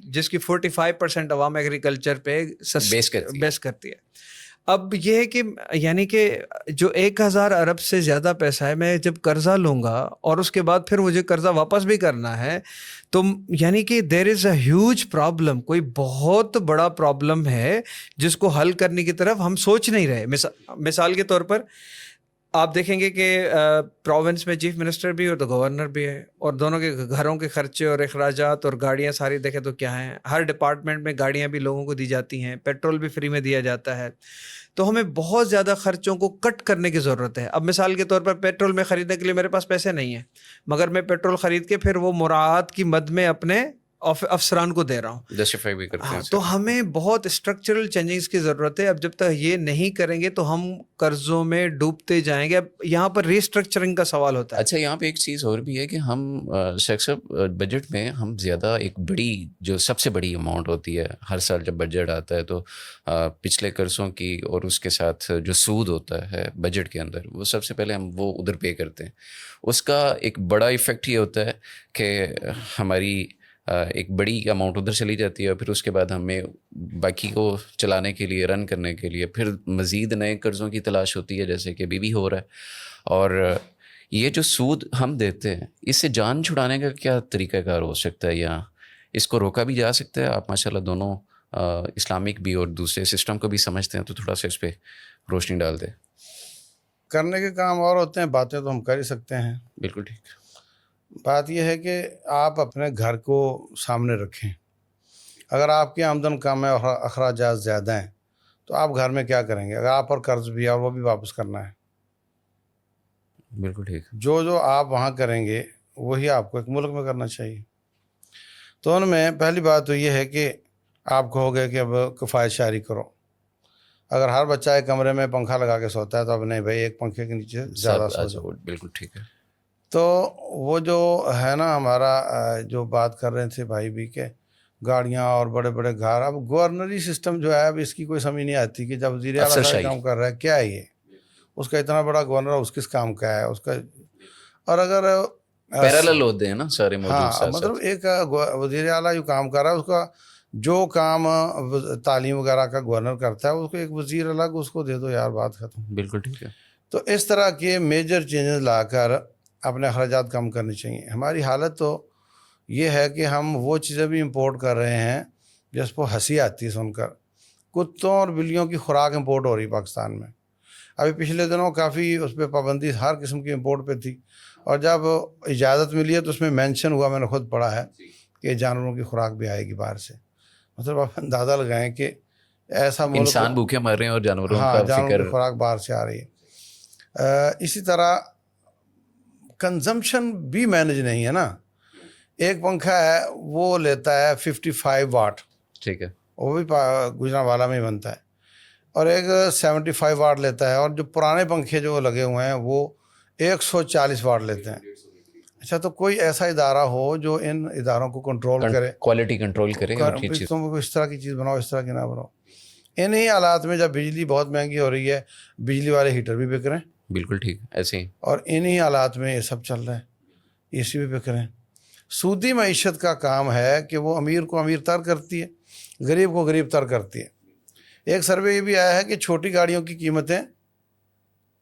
جس کی 45% عوام ایگریکلچر پہ بیس کرتی ہے. اب یہ ہے کہ یعنی کہ جو 1,000 ارب سے زیادہ پیسہ ہے، میں جب قرضہ لوں گا اور اس کے بعد پھر مجھے قرضہ واپس بھی کرنا ہے، تو یعنی کہ دیر از اے ہیوج پرابلم، کوئی بہت بڑا پرابلم ہے جس کو حل کرنے کی طرف ہم سوچ نہیں رہے. مثال کے طور پر آپ دیکھیں گے کہ پروونس میں چیف منسٹر بھی اور تو گورنر بھی ہے, اور دونوں کے گھروں کے خرچے اور اخراجات اور گاڑیاں ساری دیکھیں تو کیا ہیں. ہر ڈپارٹمنٹ میں گاڑیاں بھی لوگوں کو دی جاتی ہیں, پیٹرول بھی فری میں دیا جاتا ہے. تو ہمیں بہت زیادہ خرچوں کو کٹ کرنے کی ضرورت ہے. اب مثال کے طور پر پیٹرول میں خریدنے کے لیے میرے پاس پیسے نہیں ہیں, مگر میں پیٹرول خرید کے پھر وہ مراعات کی مد میں اپنے افسران کو دے رہا ہوں. جسٹیفائی بھی کرتے ہیں. تو ہمیں بہت اسٹرکچرل چینجز کی ضرورت ہے. اب جب تک یہ نہیں کریں گے تو ہم قرضوں میں ڈوبتے جائیں گے. اب یہاں پر ریسٹرکچرنگ کا سوال ہوتا ہے. اچھا, یہاں پہ ایک چیز اور بھی ہے کہ ہم شیخ صاحب بجٹ میں ہم زیادہ ایک بڑی جو سب سے بڑی اماؤنٹ ہوتی ہے ہر سال جب بجٹ آتا ہے تو پچھلے قرضوں کی اور اس کے ساتھ جو سود ہوتا ہے بجٹ کے اندر وہ سب سے پہلے ہم وہ ادھر پے کرتے ہیں. اس کا ایک بڑا ایفیکٹ یہ ہوتا ہے کہ ہماری ایک بڑی اماؤنٹ ادھر چلی جاتی ہے, اور پھر اس کے بعد ہمیں باقی کو چلانے کے لیے رن کرنے کے لیے پھر مزید نئے قرضوں کی تلاش ہوتی ہے, جیسے کہ ابھی بھی ہو رہا ہے. اور یہ جو سود ہم دیتے ہیں اس سے جان چھڑانے کا کیا طریقہ کار ہو سکتا ہے, یا اس کو روکا بھی جا سکتا ہے؟ آپ ماشاء اللہ دونوں اسلامک بھی اور دوسرے سسٹم کو بھی سمجھتے ہیں, تو تھوڑا سا اس پہ روشنی ڈال دیں. کرنے کے کام اور ہوتے ہیں, باتیں تو ہم کر ہی سکتے ہیں. بالکل ٹھیک. بات یہ ہے کہ آپ اپنے گھر کو سامنے رکھیں. اگر آپ کی آمدن کم ہے اور اخراجات زیادہ ہیں تو آپ گھر میں کیا کریں گے؟ اگر آپ پر قرض بھی ہے اور وہ بھی واپس کرنا ہے, بالکل ٹھیک. جو آپ وہاں کریں گے وہی آپ کو ایک ملک میں کرنا چاہیے. تو ان میں پہلی بات تو یہ ہے کہ آپ کہو گے کہ اب کفایت شعاری کرو. اگر ہر بچہ ایک کمرے میں پنکھا لگا کے سوتا ہے تو اب نہیں بھائی, ایک پنکھے کے نیچے زیادہ سو جاؤ. بالکل ٹھیک ہے. تو وہ جو ہے نا ہمارا جو بات کر رہے تھے بھائی بھی کہ گاڑیاں اور بڑے بڑے گھر, اب گورنری سسٹم جو ہے اب اس کی کوئی سمجھ نہیں آتی کہ جب وزیر اعلیٰ سارے کام کر رہا ہے کیا ہے یہ, اس کا اتنا بڑا گورنر اس کس کام کا ہے اس کا. اور اگر پیرالل ہوتے ہیں نا سارے موجود. ہاں مطلب ایک وزیر اعلیٰ جو کام کر رہا ہے اس کا جو کام تعلیم وغیرہ کا گورنر کرتا ہے اس کو ایک وزیر الگ اس کو دے دو یار, بات ختم. بالکل ٹھیک ہے. تو اس طرح کے میجر چینجز لا کر اپنے اخراجات کم کرنے چاہیے. ہماری حالت تو یہ ہے کہ ہم وہ چیزیں بھی امپورٹ کر رہے ہیں جس کو ہنسی آتی ہے سن کر. کتوں اور بلیوں کی خوراک امپورٹ ہو رہی پاکستان میں. ابھی پچھلے دنوں کافی اس پہ پابندی ہر قسم کی امپورٹ پہ تھی, اور جب اجازت ملی ہے تو اس میں مینشن ہوا, میں نے خود پڑھا ہے کہ جانوروں کی خوراک بھی آئے گی باہر سے. مطلب آپ اندازہ لگائیں کہ ایسا ملک, انسان بھوکے مر رہے ہیں اور جانوروں کا جانوروں فکر. کی خوراک باہر سے آ رہی ہے. اسی طرح کنزمپشن بھی مینج نہیں ہے نا. ایک پنکھا ہے وہ لیتا ہے 55 واٹ, ٹھیک ہے, وہ بھی گجرانوالہ میں ہی بنتا ہے, اور ایک 75 واٹ لیتا ہے, اور جو پرانے پنکھے جو لگے ہوئے ہیں وہ 140 واٹ لیتے ہیں. اچھا, تو کوئی ایسا ادارہ ہو جو ان اداروں کو کنٹرول کرے, کوالٹی کنٹرول کرے. تم اس طرح کی چیز بناؤ, اس طرح کی نہ بناؤ. انہی حالات میں جب بجلی بہت مہنگی ہو رہی ہے, بجلی والے ہیٹر بھی بک رہے ہیں. بالکل ٹھیک, ایسے ہی. اور انہی حالات میں یہ سب چل رہا ہے, اے سی بھی بک رہے ہیں. سودی معیشت کا کام ہے کہ وہ امیر کو امیر تر کرتی ہے, غریب کو غریب تر کرتی ہے. ایک سروے یہ بھی آیا ہے کہ چھوٹی گاڑیوں کی قیمتیں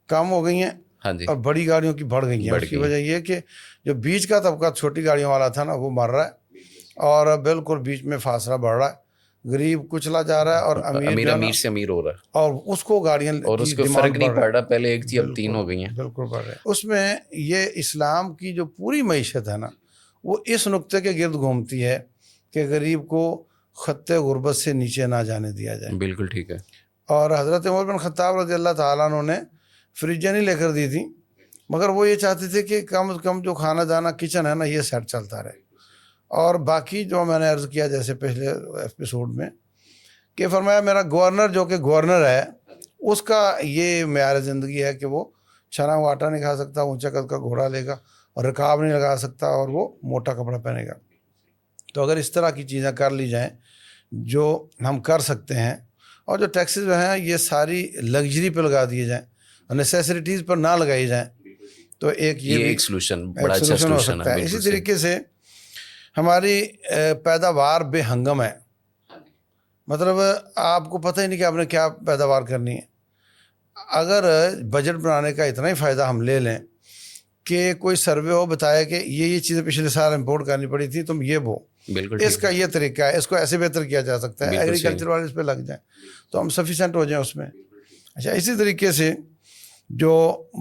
کم ہو گئی ہیں, ہاں جی, اور بڑی گاڑیوں کی بڑھ گئی ہیں. اس کی وجہ یہ کہ جو بیچ کا طبقہ چھوٹی گاڑیوں والا تھا نا وہ مر رہا ہے, اور بالکل بیچ میں فاصلہ بڑھ رہا ہے. غریب کچلا جا رہا ہے اور امیر سے امیر ہو رہا ہے, اور اس کو گاڑیاں اور اس کو فرق نہیں پڑ رہا. پہلے ایک تھی اب 3 ہو گئی ہیں. بالکل بڑھ رہے ہیں. اس میں یہ اسلام کی جو پوری معیشت ہے نا وہ اس نقطے کے گرد گھومتی ہے کہ غریب کو خط غربت سے نیچے نہ جانے دیا جائے. بالکل ٹھیک ہے. اور حضرت عمر بن خطاب رضی اللہ تعالیٰ عنہ نے فریجیں نہیں لے کر دی تھی, مگر وہ یہ چاہتے تھے کہ کم از کم جو کھانا دانا کچن ہے نا یہ سیٹ چلتا رہے. اور باقی جو میں نے عرض کیا جیسے پچھلے ایپیسوڈ میں کہ فرمایا میرا گورنر جو کہ گورنر ہے اس کا یہ معیار زندگی ہے کہ وہ چھنا ہوا آٹا نہیں کھا سکتا, اونچا قد کا گھوڑا لے گا, اور رکاب نہیں لگا سکتا, اور وہ موٹا کپڑا پہنے گا. تو اگر اس طرح کی چیزیں کر لی جائیں جو ہم کر سکتے ہیں, اور جو ٹیکسز ہیں یہ ساری لگژری پہ لگا دیے جائیں اور نیسیسریٹیز پر نہ لگائی جائیں, تو ایک یہ بھی ایک سلوشن, بڑا اچھا سلوشن ہے. اسی طریقے سے ہماری پیداوار بے ہنگم ہے. مطلب آپ کو پتہ ہی نہیں کہ آپ نے کیا پیداوار کرنی ہے. اگر بجٹ بنانے کا اتنا ہی فائدہ ہم لے لیں کہ کوئی سروے ہو بتایا کہ یہ چیزیں پچھلے سال امپورٹ کرنی پڑی تھی, تم یہ بو, اس کا یہ طریقہ ہے, اس کو ایسے بہتر کیا جا سکتا ہے, ایگریکلچر والے اس پہ لگ جائیں تو ہم سفیشینٹ ہو جائیں اس میں. اچھا, اسی طریقے سے جو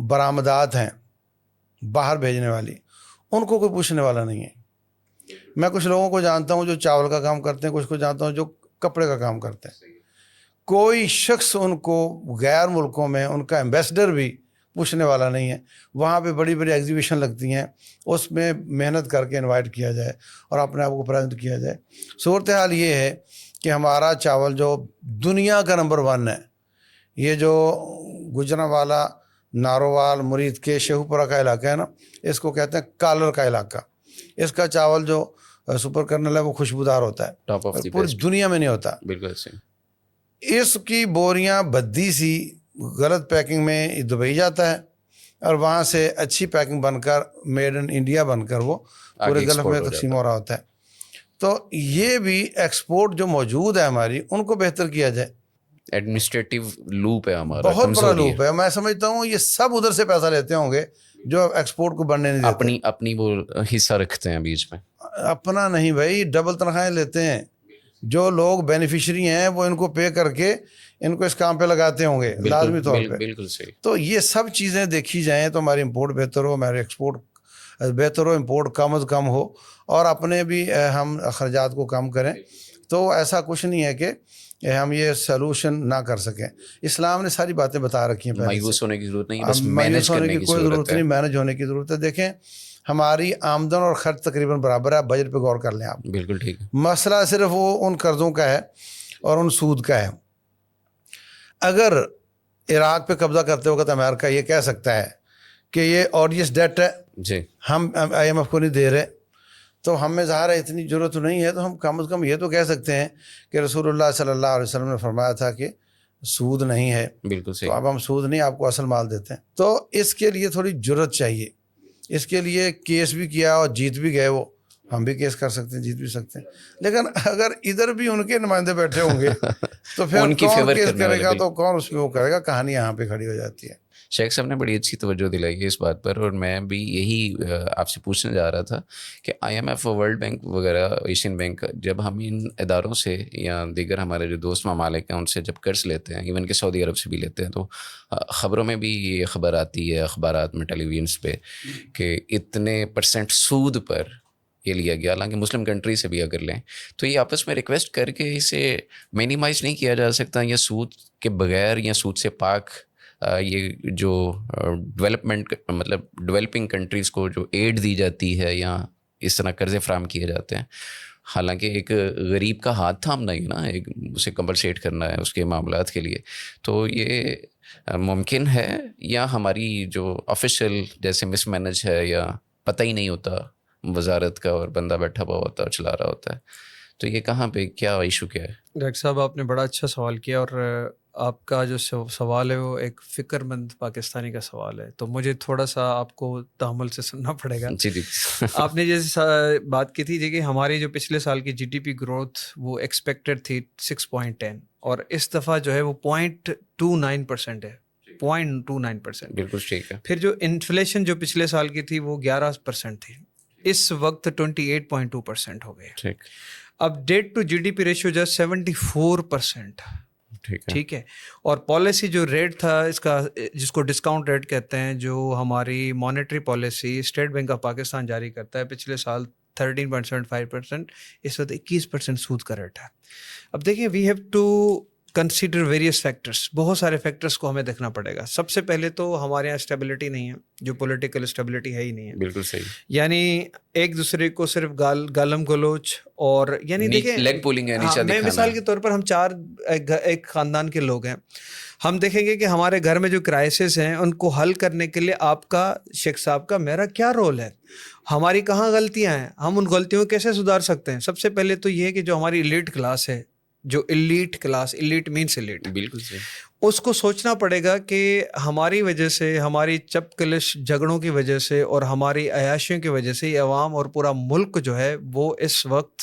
برآمدات ہیں باہر بھیجنے والی, ان کو کوئی پوچھنے والا نہیں ہے. میں کچھ لوگوں کو جانتا ہوں جو چاول کا کام کرتے ہیں, کچھ کو جانتا ہوں جو کپڑے کا کام کرتے ہیں. کوئی شخص ان کو غیر ملکوں میں ان کا ایمبیسڈر بھی پوچھنے والا نہیں ہے. وہاں پہ بڑی بڑی ایگزیبیشن لگتی ہیں, اس میں محنت کر کے انوائٹ کیا جائے اور اپنے آپ کو پریزنٹ کیا جائے. صورتحال یہ ہے کہ ہمارا چاول جو دنیا کا نمبر 1 ہے, یہ جو گجرانوالا, نارووال, مرید کے شیخوپورہ کا علاقہ ہے نا, اس کو کہتے ہیں کالر کا علاقہ. اس کا چاول جو سپر کرنل ہے وہ خوشبودار ہوتا ہے, ٹاپ آف دی پوری بیسٹ. دنیا میں نہیں ہوتا. بالکل صحیح. اس کی بوریاں بدی سی غلط پیکنگ میں دبئی جاتا ہے, اور وہاں سے اچھی پیکنگ بن کر میڈ ان انڈیا بن کر وہ پورے آگے گلف export میں ہو تقسیم جاتا ہو رہا ہوتا ہے. تو یہ بھی ایکسپورٹ جو موجود ہے ہماری, ان کو بہتر کیا جائے. ایڈمنسٹریٹو لوپ ہے ہمارا, بہت بڑا کمزوری لوپ ہے. میں سمجھتا ہوں یہ سب ادھر سے پیسہ لیتے ہوں گے جو ایکسپورٹ کو بڑھنے نہیں دیتے. اپنی وہ حصہ رکھتے ہیں بیچ میں. اپنا نہیں بھائی, ڈبل تنخواہیں لیتے ہیں. جو لوگ بینیفیشری ہیں وہ ان کو پے کر کے ان کو اس کام پہ لگاتے ہوں گے لازمی طور پہ. بالکل صحیح. تو یہ سب چیزیں دیکھی جائیں تو ہماری امپورٹ بہتر ہو, ہمارے ایکسپورٹ بہتر ہو, امپورٹ کم از کم ہو, اور اپنے بھی ہم اخراجات کو کم کریں. تو ایسا کچھ نہیں ہے کہ ہم یہ سلوشن نہ کر سکیں. اسلام نے ساری باتیں بتا رکھی ہیں. مایوس ہونے کی ضرورت نہیں, بس مینیج مایوس ہونے کرنے کی کوئی ضرورت نہیں, مینیج ہونے کی ضرورت ہے. دیکھیں ہماری آمدن اور خرچ تقریباً برابر ہے. بجٹ پہ غور کر لیں آپ. بالکل ٹھیک ہے. مسئلہ صرف وہ ان قرضوں کا ہے اور ان سود کا ہے. اگر عراق پہ قبضہ کرتے وقت امریکہ یہ کہہ سکتا ہے کہ یہ آڈیس ڈیٹ ہے, جی ہم آئی ایم ایف کو نہیں دے رہے, تو ہمیں ظاہر ہے اتنی ضرورت نہیں ہے, تو ہم کم از کم یہ تو کہہ سکتے ہیں کہ رسول اللہ صلی اللہ علیہ وسلم نے فرمایا تھا کہ سود نہیں ہے. بالکل تو صحیح. اب ہم سود نہیں, آپ کو اصل مال دیتے ہیں. تو اس کے لیے تھوڑی جرت چاہیے. اس کے لیے کیس بھی کیا اور جیت بھی گئے, وہ ہم بھی کیس کر سکتے ہیں, جیت بھی سکتے ہیں. لیکن اگر ادھر بھی ان کے نمائندے بیٹھے ہوں گے تو پھر ان کی کون فیور کیس کرنے کرے والے. گا, تو کون اس پہ وہ کرے گا. کہانی یہاں پہ کھڑی ہو جاتی ہے. شیخ صاحب نے بڑی اچھی توجہ دلائی ہے اس بات پر, اور میں بھی یہی آپ سے پوچھنے جا رہا تھا کہ IMF, world bank وغیرہ, ایشین بینک, جب ہم ان اداروں سے یا دیگر ہمارے جو دوست ممالک ہیں ان سے جب قرض لیتے ہیں, ایون کہ سعودی عرب سے بھی لیتے ہیں, تو خبروں میں بھی یہ خبر آتی ہے, اخبارات میں, ٹیلی ویژنس پہ, کہ اتنے % سود پر یہ لیا گیا. حالانکہ مسلم کنٹری سے بھی اگر لیں تو یہ آپس میں ریکویسٹ کر کے اسے مینیمائز نہیں کیا جا سکتا, یا سود کے بغیر یا سود سے پاک یہ جو ڈیولپمنٹ, مطلب ڈیولپنگ کنٹریز کو جو ایڈ دی جاتی ہے یا اس طرح قرضے فراہم کیے جاتے ہیں, حالانکہ ایک غریب کا ہاتھ تھامنا ہی نا, ایک اسے کمپنسیٹ کرنا ہے اس کے معاملات کے لیے, تو یہ ممکن ہے, یا ہماری جو آفیشیل جیسے مس مینج ہے, یا پتہ ہی نہیں ہوتا وزارت کا اور بندہ بیٹھا ہوا ہوتا ہے اور چلا رہا ہوتا ہے. تو یہ کہاں پہ کیا ایشو کیا ہے؟ ڈاکٹر صاحب آپ نے بڑا اچھا سوال کیا, اور آپ کا جو سوال ہے وہ ایک فکر مند پاکستانی کا سوال ہے, تو مجھے تھوڑا سا آپ کو تحمل سے سننا پڑے گا. جی جی. آپ نے جیسے بات کی تھی کہ ہماری جو پچھلے سال کی جی ڈی پی گروتھ وہ ایکسپیکٹڈ تھی 6.10, اور اس دفعہ جو ہے وہ 0.29% ہے, 0.29%. بالکل ٹھیک ہے. پھر جو انفلیشن جو پچھلے سال کی تھی وہ 11% تھی, اس وقت 28.2% ہو گئے. ٹھیک. اب debt to GDP ratio جو 74%. ٹھیک ہے. اور پالیسی جو ریٹ تھا اس کا, جس کو ڈسکاؤنٹ ریٹ کہتے ہیں, جو ہماری monetary policy state bank of Pakistan جاری کرتا ہے, پچھلے سال 13.75%, اس وقت 21% سود کا ریٹ ہے. اب دیکھیں we have to consider various factors, بہت سارے فیکٹرس کو ہمیں دیکھنا پڑے گا. سب سے پہلے تو ہمارے یہاں اسٹیبلٹی نہیں ہے, جو پولیٹیکل اسٹیبلٹی ہے ہی نہیں ہے. بالکل صحیح. یعنی ایک دوسرے کو صرف گالم گلوچ, اور یعنی دیکھیں لیگ پولنگ ہے, نیچا میں دکھانا. مثال کے طور پر ہم 4 ایک خاندان کے لوگ ہیں, ہم دیکھیں گے کہ ہمارے گھر میں جو کرائسس ہیں ان کو حل کرنے کے لیے آپ کا, شیخ صاحب کا, میرا کیا رول ہے, ہماری کہاں غلطیاں ہیں, ہم ان غلطیوں کو کیسے سدھار سکتے ہیں. سب سے پہلے تو یہ ہے کہ جو ہماری ایلیٹ کلاس ہے, جو elite class, elite means elite, بالکل صحیح, اس کو سوچنا پڑے گا کہ ہماری وجہ سے, ہماری چپ کلش جھگڑوں کی وجہ سے اور ہماری عیاشیوں کی وجہ سے یہ عوام اور پورا ملک جو ہے وہ اس وقت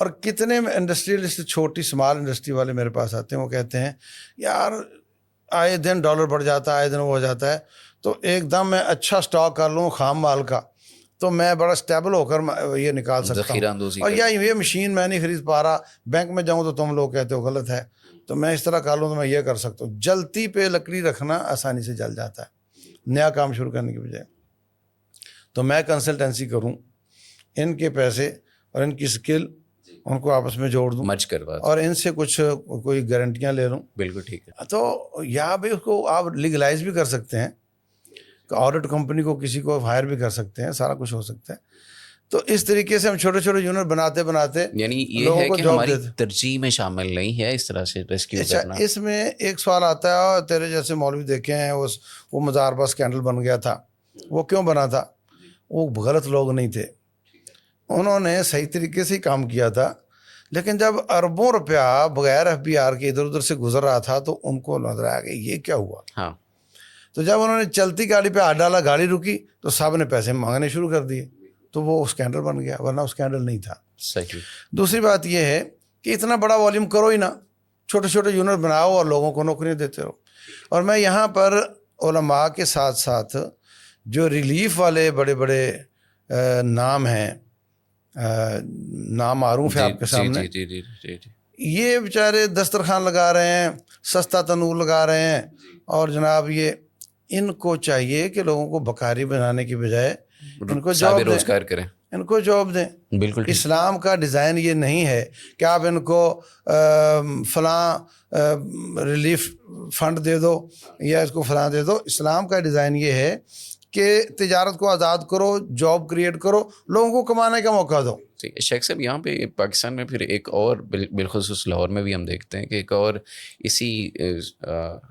اور کتنے انڈسٹریلسٹ چھوٹی اسمال انڈسٹری والے میرے پاس آتے ہیں, وہ کہتے ہیں یار آئے دن ڈالر بڑھ جاتا ہے, آئے دن وہ ہو جاتا ہے, تو ایک دم میں اچھا اسٹاک کر لوں خام مال کا تو میں بڑا اسٹیبل ہو کر یہ نکال سکتا ذخیرہ ہوں, اندوزی اور کر- یا یہ مشین میں نہیں خرید پا رہا, بینک میں جاؤں تو تم لوگ کہتے ہو غلط ہے, تو میں اس طرح کر لوں تو میں یہ کر سکتا ہوں. جلتی پہ لکڑی رکھنا آسانی سے جل جاتا ہے نیا کام شروع کرنے کی بجائے. تو میں کنسلٹنسی کروں, ان کے پیسے اور ان کی اسکل ان کو آپس میں جوڑ دوں مرج کروا دیں. اور ان سے کچھ کوئی گارنٹیاں لے لوں, بالکل ٹھیک ہے. تو یا بھی اس کو آپ لیگلائز بھی کر سکتے ہیں, آڈٹ کمپنی کو کسی کو ہائر بھی کر سکتے ہیں, سارا کچھ ہو سکتا ہے. تو اس طریقے سے ہم چھوٹے چھوٹے یونٹ بناتے بناتے یعنی یہ لوگوں ہے کو کہ جاب ہماری دیتے. ترجیح میں شامل نہیں ہے اس طرح سے ریسکیو اچھا, کرنا. اس میں ایک سوال آتا ہے, اور تیرے جیسے مولوی دیکھے ہیں وہ مزار بس کینڈل بن گیا تھا, وہ کیوں بنا تھا؟ وہ غلط لوگ نہیں تھے, انہوں نے صحیح طریقے سے ہی کام کیا تھا, لیکن جب اربوں روپیہ بغیر FBR کے ادھر ادھر سے گزر رہا تھا تو ان کو نظر آیا کہ یہ کیا ہوا. ہاں تو جب انہوں نے چلتی گاڑی پہ ہاتھ ڈالا, گاڑی رکی تو سب نے پیسے مانگنے شروع کر دیے, تو وہ اسکینڈل بن گیا, ورنہ اسکینڈل نہیں تھا. صحیح. دوسری بات یہ ہے کہ اتنا بڑا والیوم کرو ہی نا, چھوٹے چھوٹے یونٹ بناؤ اور لوگوں کو نوکریاں دیتے رہو. اور میں یہاں پر علماء کے ساتھ ساتھ جو ریلیف والے بڑے بڑے نام ہیں, نام معروف ہے آپ کے سامنے, جی جی جی جی جی. یہ بیچارے دسترخوان لگا رہے ہیں, سستا تنور لگا رہے ہیں, اور جناب یہ ان کو چاہیے کہ لوگوں کو بکاری بنانے کی بجائے ان کو صاحب جاب دیں, روزگار کریں. ان کو جاب دیں. بالکل ٹھیک. اسلام کا ڈیزائن یہ نہیں ہے کہ آپ ان کو فلاں ریلیف فنڈ دے دو یا اس کو فلاں دے دو. اسلام کا ڈیزائن یہ ہے کہ تجارت کو آزاد کرو, جاب کریٹ کرو, لوگوں کو کمانے کا موقع دو. شیخ صاحب یہاں پہ پاکستان میں پھر ایک اور بالخصوص لاہور میں بھی ہم دیکھتے ہیں کہ ایک اور اسی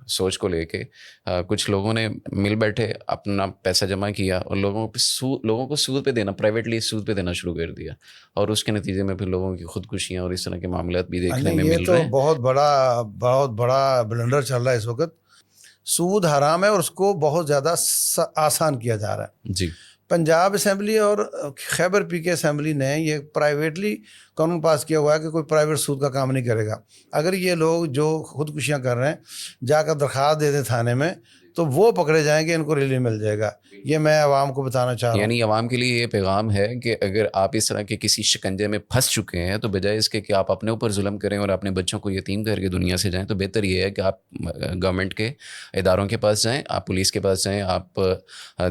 سوچ کو لے کے کچھ لوگوں نے مل بیٹھے اپنا پیسہ جمع کیا اور لوگوں کو سود پہ دینا, پرائیویٹلی سود پہ دینا شروع کر دیا, اور اس کے نتیجے میں پھر لوگوں کی خودکشیاں اور اس طرح کے معاملات بھی دیکھنے میں مل رہے ہیں. یہ تو بہت بڑا بلنڈر چل رہا ہے اس وقت. سود حرام ہے اور اس کو بہت زیادہ آسان کیا جا رہا ہے. جی. پنجاب اسمبلی اور خیبر PK اسمبلی نے یہ پرائیویٹلی قانون پاس کیا ہوا ہے کہ کوئی پرائیویٹ سود کا کام نہیں کرے گا. اگر یہ لوگ جو خودکشیاں کر رہے ہیں جا کر درخواست دے دیں تھانے میں تو وہ پکڑے جائیں گے, ان کو ریلیف مل جائے گا. یہ میں عوام کو بتانا چاہ رہا ہوں. یعنی عوام کے لیے یہ پیغام ہے کہ اگر آپ اس طرح کے کسی شکنجے میں پھنس چکے ہیں تو بجائے اس کے کہ آپ اپنے اوپر ظلم کریں اور اپنے بچوں کو یتیم کر کے دنیا سے جائیں, تو بہتر یہ ہے کہ آپ گورنمنٹ کے اداروں کے پاس جائیں, آپ پولیس کے پاس جائیں, آپ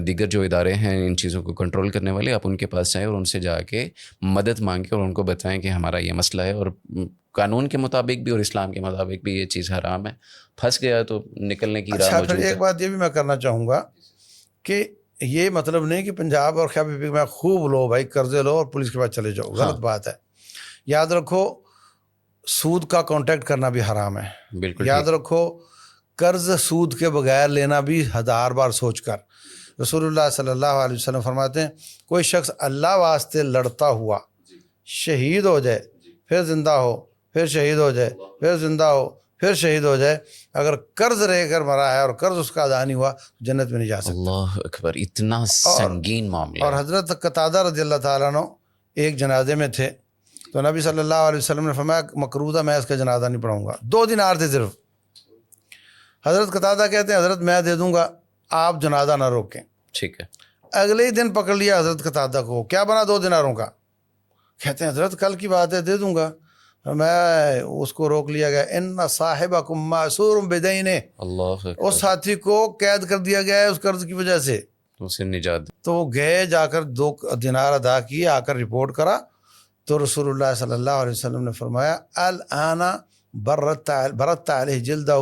دیگر جو ادارے ہیں ان چیزوں کو کنٹرول کرنے والے, آپ ان کے پاس جائیں اور ان سے جا کے مدد مانگیں اور ان کو بتائیں کہ ہمارا یہ مسئلہ ہے اور قانون کے مطابق بھی اور اسلام کے مطابق بھی یہ چیز حرام ہے. پھنس گیا تو نکلنے کی راہ موجود ہے. پھر ایک بات یہ بھی میں کرنا چاہوں گا کہ یہ مطلب نہیں کہ پنجاب اور خیبر PK میں خوب لو بھائی, قرضے لو اور پولیس کے پاس چلے جاؤ, غلط بات ہے. یاد رکھو سود کا کانٹیکٹ کرنا بھی حرام ہے. بالکل یاد رکھو قرض سود کے بغیر لینا بھی 1000 بار سوچ کر. رسول اللہ صلی اللہ علیہ وسلم فرماتے ہیں کوئی شخص اللہ واسطے لڑتا ہوا شہید ہو جائے, پھر زندہ ہو, پھر شہید ہو جائے, پھر زندہ ہو, پھر شہید ہو جائے, اگر قرض رہ کر مرا ہے اور قرض اس کا ادا نہیں ہوا جنت میں نہیں جا سکتا. اللہ اکبر, اتنا سنگین معاملہ. اور حضرت قتادہ رضی اللہ تعالیٰ عنہ ایک جنازے میں تھے تو نبی صلی اللہ علیہ وسلم نے فرمایا مقروضہ میں اس کا جنازہ نہیں پڑھاؤں گا. 2 دینار تھے صرف. حضرت قتادہ کہتے ہیں حضرت میں دے دوں گا, آپ جنازہ نہ روکیں. ٹھیک ہے. اگلے ہی دن پکڑ لیا حضرت قتادہ کو, کیا بنا 2 دیناروں کا؟ کہتے ہیں حضرت کل کی بات ہے, دے دوں گا. میں اس کو روک لیا گیا, ان صاحبکم معصور بدین, اللہ اکبر, اس ساتھی کو قید کر دیا گیا ہے اس قرض کی وجہ سے. اسے نجات. تو وہ گئے, جا کر 2 دینار ادا کیے, آ کر رپورٹ کرا تو رسول اللہ صلی اللہ علیہ وسلم نے فرمایا الآن برت علیہ جلدہ,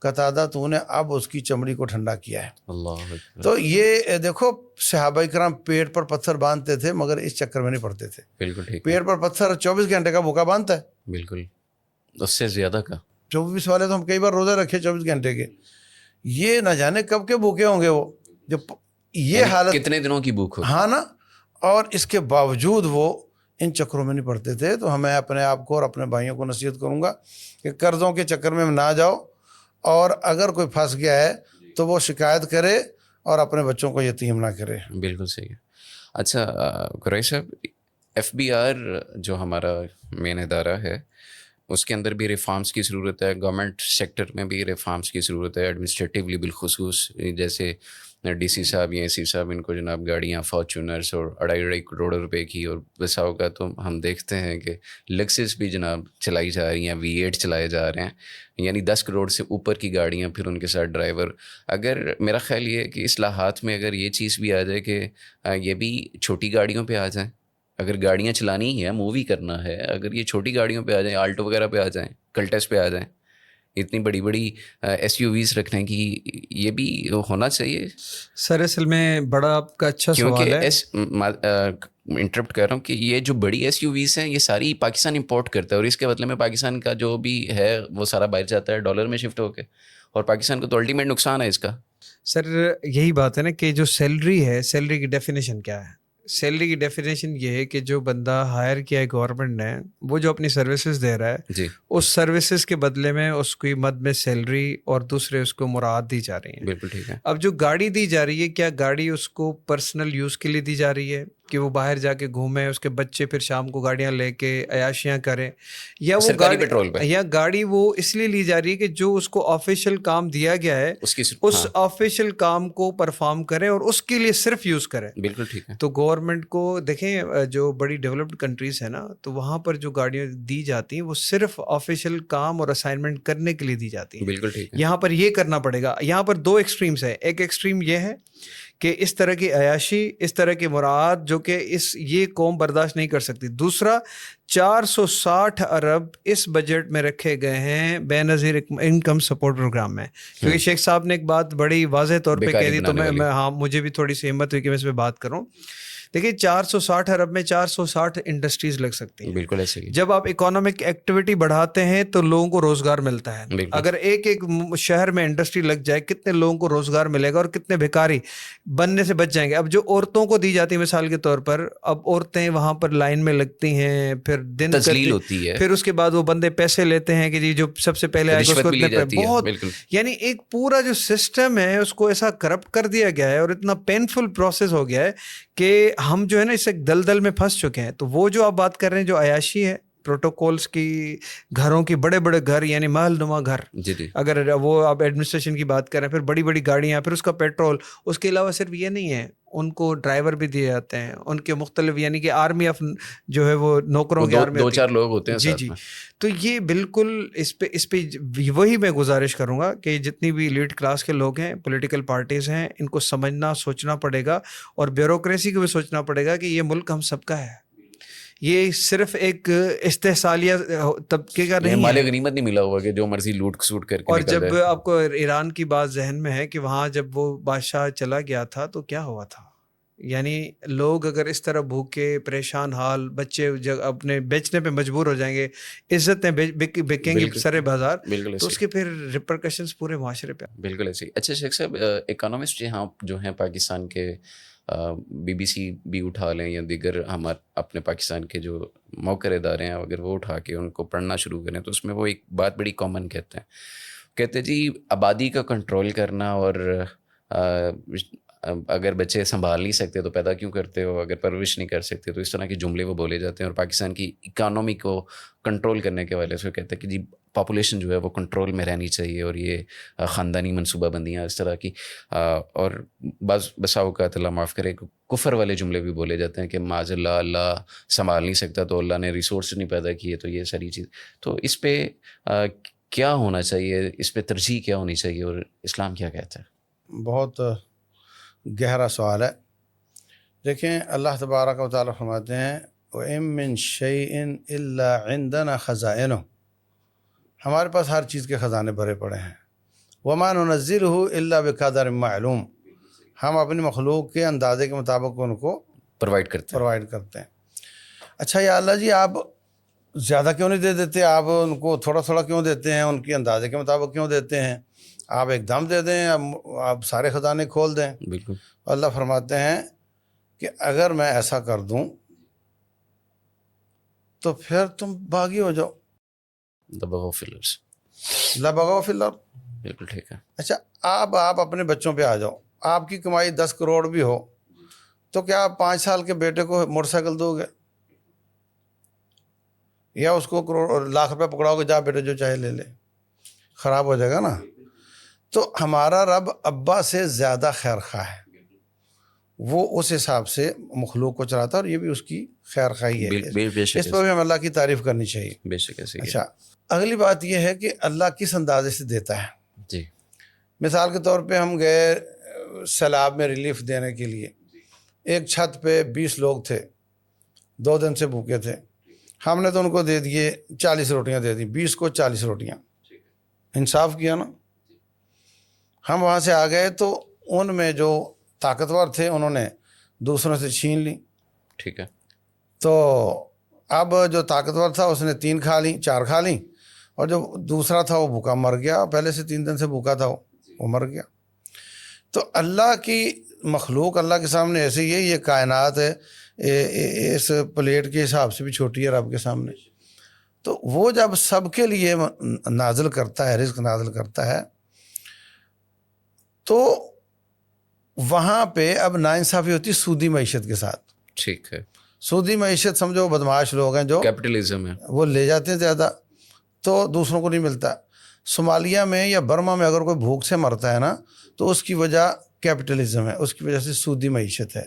قتادہ تو نے اب اس کی چمڑی کو ٹھنڈا کیا ہے. اللہ اکبر. تو یہ دیکھو صحابہ کرام پیٹ پر پتھر باندھتے تھے مگر اس چکر میں نہیں پڑتے تھے. بالکل ٹھیک. پیٹ پر پتھر 24 گھنٹے کا بھوکا باندھتا ہے, بالکل اس سے زیادہ کا. 24 والے تو ہم کئی بار روزے رکھے 24 گھنٹے کے, یہ نہ جانے کب کے بھوکے ہوں گے وہ, جب یہ حالت کتنے دنوں کی بھوک ہو. ہاں نا. اور اس کے باوجود وہ ان چکروں میں نہیں پڑتے تھے. تو ہمیں اپنے آپ کو اور اپنے بھائیوں کو نصیحت کروں گا کہ قرضوں کے چکر میں نہ جاؤ, اور اگر کوئی پھنس گیا ہے تو وہ شکایت کرے اور اپنے بچوں کو یتیم نہ کرے. بالکل صحیح ہے. اچھا قریش صاحب, FBR جو ہمارا مین ادارہ ہے اس کے اندر بھی ریفارمس کی ضرورت ہے. گورنمنٹ سیکٹر میں بھی ریفارمس کی ضرورت ہے ایڈمنسٹریٹیولی بالخصوص. جیسے DC صاحب یا AC صاحب ان کو جناب گاڑیاں فارچونرس اور 2.5 کروڑ روپے کی, اور بسا ہوگا تو ہم دیکھتے ہیں کہ لیکسس بھی جناب چلائی جا رہی ہیں, V8 چلائے جا رہے ہیں, یعنی 10 کروڑ سے اوپر کی گاڑیاں, پھر ان کے ساتھ ڈرائیور. اگر میرا خیال یہ ہے کہ اصلاحات میں اگر یہ چیز بھی آ جائے کہ یہ بھی چھوٹی گاڑیوں پہ آ جائیں, اگر گاڑیاں چلانی ہی ہے, مووی کرنا ہے, اگر یہ چھوٹی گاڑیوں پہ آ جائیں, آلٹو وغیرہ پہ آ جائیں, کلٹس پہ آ جائیں, اتنی بڑی بڑی SUVs رکھنے کی یہ بھی ہونا چاہیے. سر اصل میں بڑا آپ کا اچھا سوال ہے. انٹرپٹ کر رہا ہوں کہ یہ جو بڑی SUVs ہیں یہ ساری پاکستان امپورٹ کرتا ہے, اور اس کے بدلے میں پاکستان کا جو بھی ہے وہ سارا باہر جاتا ہے ڈالر میں شفٹ ہو کے, اور پاکستان کو تو الٹیمیٹ نقصان ہے اس کا. سر یہی بات ہے نا کہ جو سیلری ہے, سیلری کی ڈیفینیشن کیا ہے؟ سیلری کی ڈیفینیشن یہ ہے کہ جو بندہ ہائر کیا ہے گورنمنٹ نے, وہ جو اپنی سروسز دے رہا ہے جی اس سروسز کے بدلے میں اس کی مد میں سیلری اور دوسرے اس کو مراد دی جا رہی ہیں. بالکل ٹھیک ہے. اب جو گاڑی دی جا رہی ہے, کیا گاڑی اس کو پرسنل یوز کے لیے دی جا رہی ہے کہ وہ باہر جا کے گھومے, اس کے بچے پھر شام کو گاڑیاں لے کے عیاشیاں کریں, یا وہ سرکاری پیٹرول پہ, یا گاڑی وہ اس لیے لی جا رہی ہے کہ جو اس کو آفیشیل کام دیا گیا ہے اس آفیشیل کام کو پرفارم کرے اور اس کے لیے صرف یوز کرے. بالکل ٹھیک ہے. تو گورنمنٹ کو دیکھیں, جو بڑی ڈیولپڈ کنٹریز ہیں نا, تو وہاں پر جو گاڑیاں دی جاتی ہیں وہ صرف آفیشیل کام اور اسائنمنٹ کرنے کے لیے دی جاتی ہیں. بالکل ٹھیک ہے. یہاں پر یہ کرنا پڑے گا. یہاں پر 2 ایکسٹریمز ہیں. ایک ایکسٹریم یہ ہے کہ اس طرح کی عیاشی, اس طرح کے مراد جو کہ یہ قوم برداشت نہیں کر سکتی. دوسرا, 460 ارب اس بجٹ میں رکھے گئے ہیں بے نظیر انکم سپورٹ پروگرام میں, کیونکہ شیخ صاحب نے ایک بات بڑی واضح طور پہ کہہ دی, تو میں ہاں مجھے بھی تھوڑی سی ہمت ہوئی کہ میں اس پہ بات کروں. دیکھیے 460 ارب میں 460 انڈسٹریز لگ سکتی ہیں. بالکل ایسے ہی. جب آپ اکانومک ایکٹیویٹی بڑھاتے ہیں تو لوگوں کو روزگار ملتا ہے. اگر ایک شہر میں انڈسٹری لگ جائے, کتنے لوگوں کو روزگار ملے گا اور کتنے بھکاری بننے سے بچ جائیں گے. اب جو عورتوں کو دی جاتی ہے مثال کے طور پر, اب عورتیں وہاں پر لائن میں لگتی ہیں, پھر دن تذلیل ہوتی ہے, پھر اس کے بعد وہ بندے پیسے لیتے ہیں کہ جی جو سب سے پہلے آئے گا اس کو بہت, یعنی ایک پورا جو سسٹم ہے اس کو ایسا کرپٹ کر دیا گیا ہے اور اتنا پینفل پروسیس ہو گیا ہے کہ ہم جو ہے نا اس ایک دلدل میں پھنس چکے ہیں. تو وہ جو آپ بات کر رہے ہیں جو عیاشی ہے, پروٹوکولز کی, گھروں کی, بڑے بڑے گھر یعنی محل نما گھر, اگر وہ آپ ایڈمنسٹریشن کی بات کریں, پھر بڑی بڑی گاڑیاں, پھر اس کا پیٹرول, اس کے علاوہ صرف یہ نہیں ہے, ان کو ڈرائیور بھی دیے جاتے ہیں, ان کے مختلف یعنی کہ آرمی آف جو ہے وہ نوکروں کی آرمی, 2-4 لوگ ہوتے ہیں. جی. تو یہ بالکل اس پہ وہی میں گزارش کروں گا کہ جتنی بھی لیڈ کلاس کے لوگ ہیں, پولیٹیکل پارٹیز ہیں, ان کو سمجھنا سوچنا پڑے گا, اور بیوروکریسی کو بھی سوچنا پڑے گا کہ یہ ملک ہم سب کا ہے. یہ صرف ایک استحصالیہ طبقے کا نہیں ہے, مال غنیمت نہیں ملا ہوا کہ جو مرضی لوٹ سوٹ کر کے. اور جب آپ کو ایران کی بات ذہن میں ہے کہ وہاں جب وہ بادشاہ چلا گیا تھا تو کیا ہوا تھا, یعنی لوگ اگر اس طرح بھوکے پریشان حال, بچے اپنے بیچنے پہ مجبور ہو جائیں گے, عزتیں بکیں گی سرے بازار, تو اس کے پھر ریپرکشنز پورے معاشرے پہ. بالکل ایسے ہی. اچھا شیخ صاحب, اکانومسٹ یہاں جو ہیں پاکستان کے, BBC بھی اٹھا لیں یا دیگر ہمارے اپنے پاکستان کے جو موقر ادارے ہیں, اگر وہ اٹھا کے ان کو پڑھنا شروع کریں تو اس میں وہ ایک بات بڑی کامن کہتے ہیں جی آبادی کا کنٹرول کرنا, اور اگر بچے سنبھال نہیں سکتے تو پیدا کیوں کرتے ہو, اگر پرورش نہیں کر سکتے تو اس طرح کے جملے وہ بولے جاتے ہیں. اور پاکستان کی اکانومی کو کنٹرول کرنے کے والے سے کہتے ہیں کہ جی پاپولیشن جو ہے وہ کنٹرول میں رہنی چاہیے, اور یہ خاندانی منصوبہ بندیاں اس طرح کی, اور بسا اوقات اللہ معاف کرے کفر والے جملے بھی بولے جاتے ہیں کہ معاذ اللہ, اللہ سنبھال نہیں سکتا تو اللہ نے ریسورس نہیں پیدا کیے, تو یہ ساری چیز. تو اس پہ کیا ہونا چاہیے, اس پہ ترجیح کیا ہونی چاہیے, اور اسلام کیا کہتا ہے؟ بہت گہرا سوال ہے. دیکھیں اللہ تبارک و تعالیٰ فرماتے ہیں وَإِن مِّن شَيْءٍ إِلَّا عِندَنَا خَزَائِنُهُ, ہمارے پاس ہر چیز کے خزانے بھرے پڑے ہیں. وَمَا نُنَزِّلُهُ إِلَّا بِقَدَرٍ مَّعْلُومٍ, ہم اپنی مخلوق کے اندازے کے مطابق ان کو پرووائڈ کرتے ہیں. اچھا یا اللہ جی آپ زیادہ کیوں نہیں دے دیتے, آپ ان کو تھوڑا تھوڑا کیوں دیتے ہیں, ان کے اندازے کے مطابق کیوں دیتے ہیں, آپ ایک دم دے دیں, آپ سارے خزانے کھول دیں. بالکل. اللہ فرماتے ہیں کہ اگر میں ایسا کر دوں تو پھر تم باغی ہو جاؤ. لبغوا فی الارض. لبغوا فی الارض. بالکل ٹھیک ہے. اچھا آپ اپنے بچوں پہ آ جاؤ, آپ کی کمائی 10 کروڑ بھی ہو تو کیا آپ 5 سال کے بیٹے کو موٹر سائیکل دو گے؟ یا اس کو کروڑ لاکھ روپے پکڑاؤ کہ جا بیٹے جو چاہے لے لے, خراب ہو جائے گا نا. تو ہمارا رب ابا سے زیادہ خیر خواہ ہے, وہ اس حساب سے مخلوق کو چلاتا ہے, اور یہ بھی اس کی خیر خواہی ہے. بے شک اس پر بھی ہم اللہ کی تعریف کرنی چاہیے. بے شک ایسے ہی ہے. اچھا, اگلی بات یہ ہے کہ اللہ کس اندازے سے دیتا ہے. جی مثال کے طور پہ ہم گئے سیلاب میں ریلیف دینے کے لیے, ایک چھت پہ 20 لوگ تھے, 2 دن سے بھوکے تھے, ہم نے تو ان کو دے دیے 40 روٹیاں دے دی, 20 کو 40 روٹیاں, انصاف کیا نا. ہم وہاں سے آ گئے تو ان میں جو طاقتور تھے انہوں نے دوسروں سے چھین لی. ٹھیک ہے. تو اب جو طاقتور تھا اس نے 3 کھا لیں, 4 کھا لیں, اور جو دوسرا تھا وہ بھوکا مر گیا, پہلے سے 3 دن سے بھوکا تھا وہ مر گیا. تو اللہ کی مخلوق اللہ کے سامنے ایسے ہی ہے, یہ کائنات ہے اس پلیٹ کے حساب سے بھی چھوٹی ہے رب کے سامنے. تو وہ جب سب کے لیے نازل کرتا ہے, رزق نازل کرتا ہے, تو وہاں پہ اب ناانصافی ہوتی ہے سودی معیشت کے ساتھ. ٹھیک ہے. سودی معیشت سمجھو بدمعاش لوگ ہیں جو کیپٹلزم ہے. وہ لے جاتے ہیں زیادہ تو دوسروں کو نہیں ملتا. صومالیہ میں یا برما میں اگر کوئی بھوک سے مرتا ہے نا تو اس کی وجہ کیپٹلزم ہے, اس کی وجہ سے سودی معیشت ہے.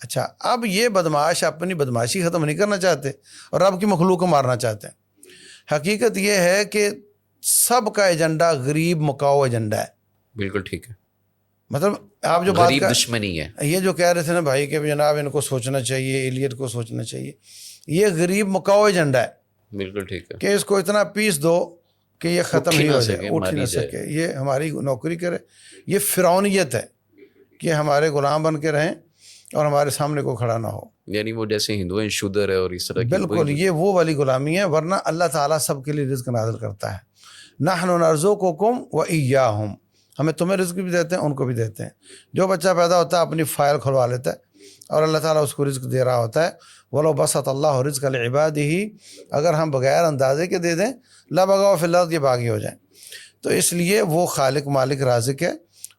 اچھا, اب یہ بدمعاش اپنی بدمعاشی ختم نہیں کرنا چاہتے اور رب کی مخلوق کو مارنا چاہتے ہیں. حقیقت یہ ہے کہ سب کا ایجنڈا غریب مکاؤ ایجنڈا ہے. بالکل ٹھیک ہے. مطلب آپ جو بات غریب دشمنی ہے, یہ جو کہہ رہے تھے نا بھائی کہ جناب ان کو سوچنا چاہیے, ایلیٹ کو سوچنا چاہیے, یہ غریب مکاؤ ایجنڈا ہے. بالکل ٹھیک ہے. کہ اس کو اتنا پیس دو کہ یہ ختم ہی ہو جائے, اٹھ ہی نہ ماری سکے, یہ ہماری نوکری کرے. یہ فرعونیت ہے کہ ہمارے غلام بن کے رہیں اور ہمارے سامنے کو کھڑا نہ ہو. یعنی وہ جیسے ہندو ہیں شودر ہے اور اس طرح کی. بالکل یہ وہ والی غلامی ہے, ورنہ اللہ تعالیٰ سب کے لیے رزق نازل کرتا ہے. نحن نرزقکم وإیاہم, ہمیں تمہیں رزق بھی دیتے ہیں ان کو بھی دیتے ہیں. جو بچہ پیدا ہوتا ہے اپنی فائل کھلوا لیتا ہے اور اللہ تعالیٰ اس کو رزق دے رہا ہوتا ہے. وَلَوْ بَسَطَ اللَّهُ رِزْقَ لِعِبَادِهِ, اگر ہم بغیر اندازے کے دے دیں لَبَغَوْا فِي الْأَرْضِ, یہ باغی ہو جائیں. تو اس لیے وہ خالق مالک رازق ہے.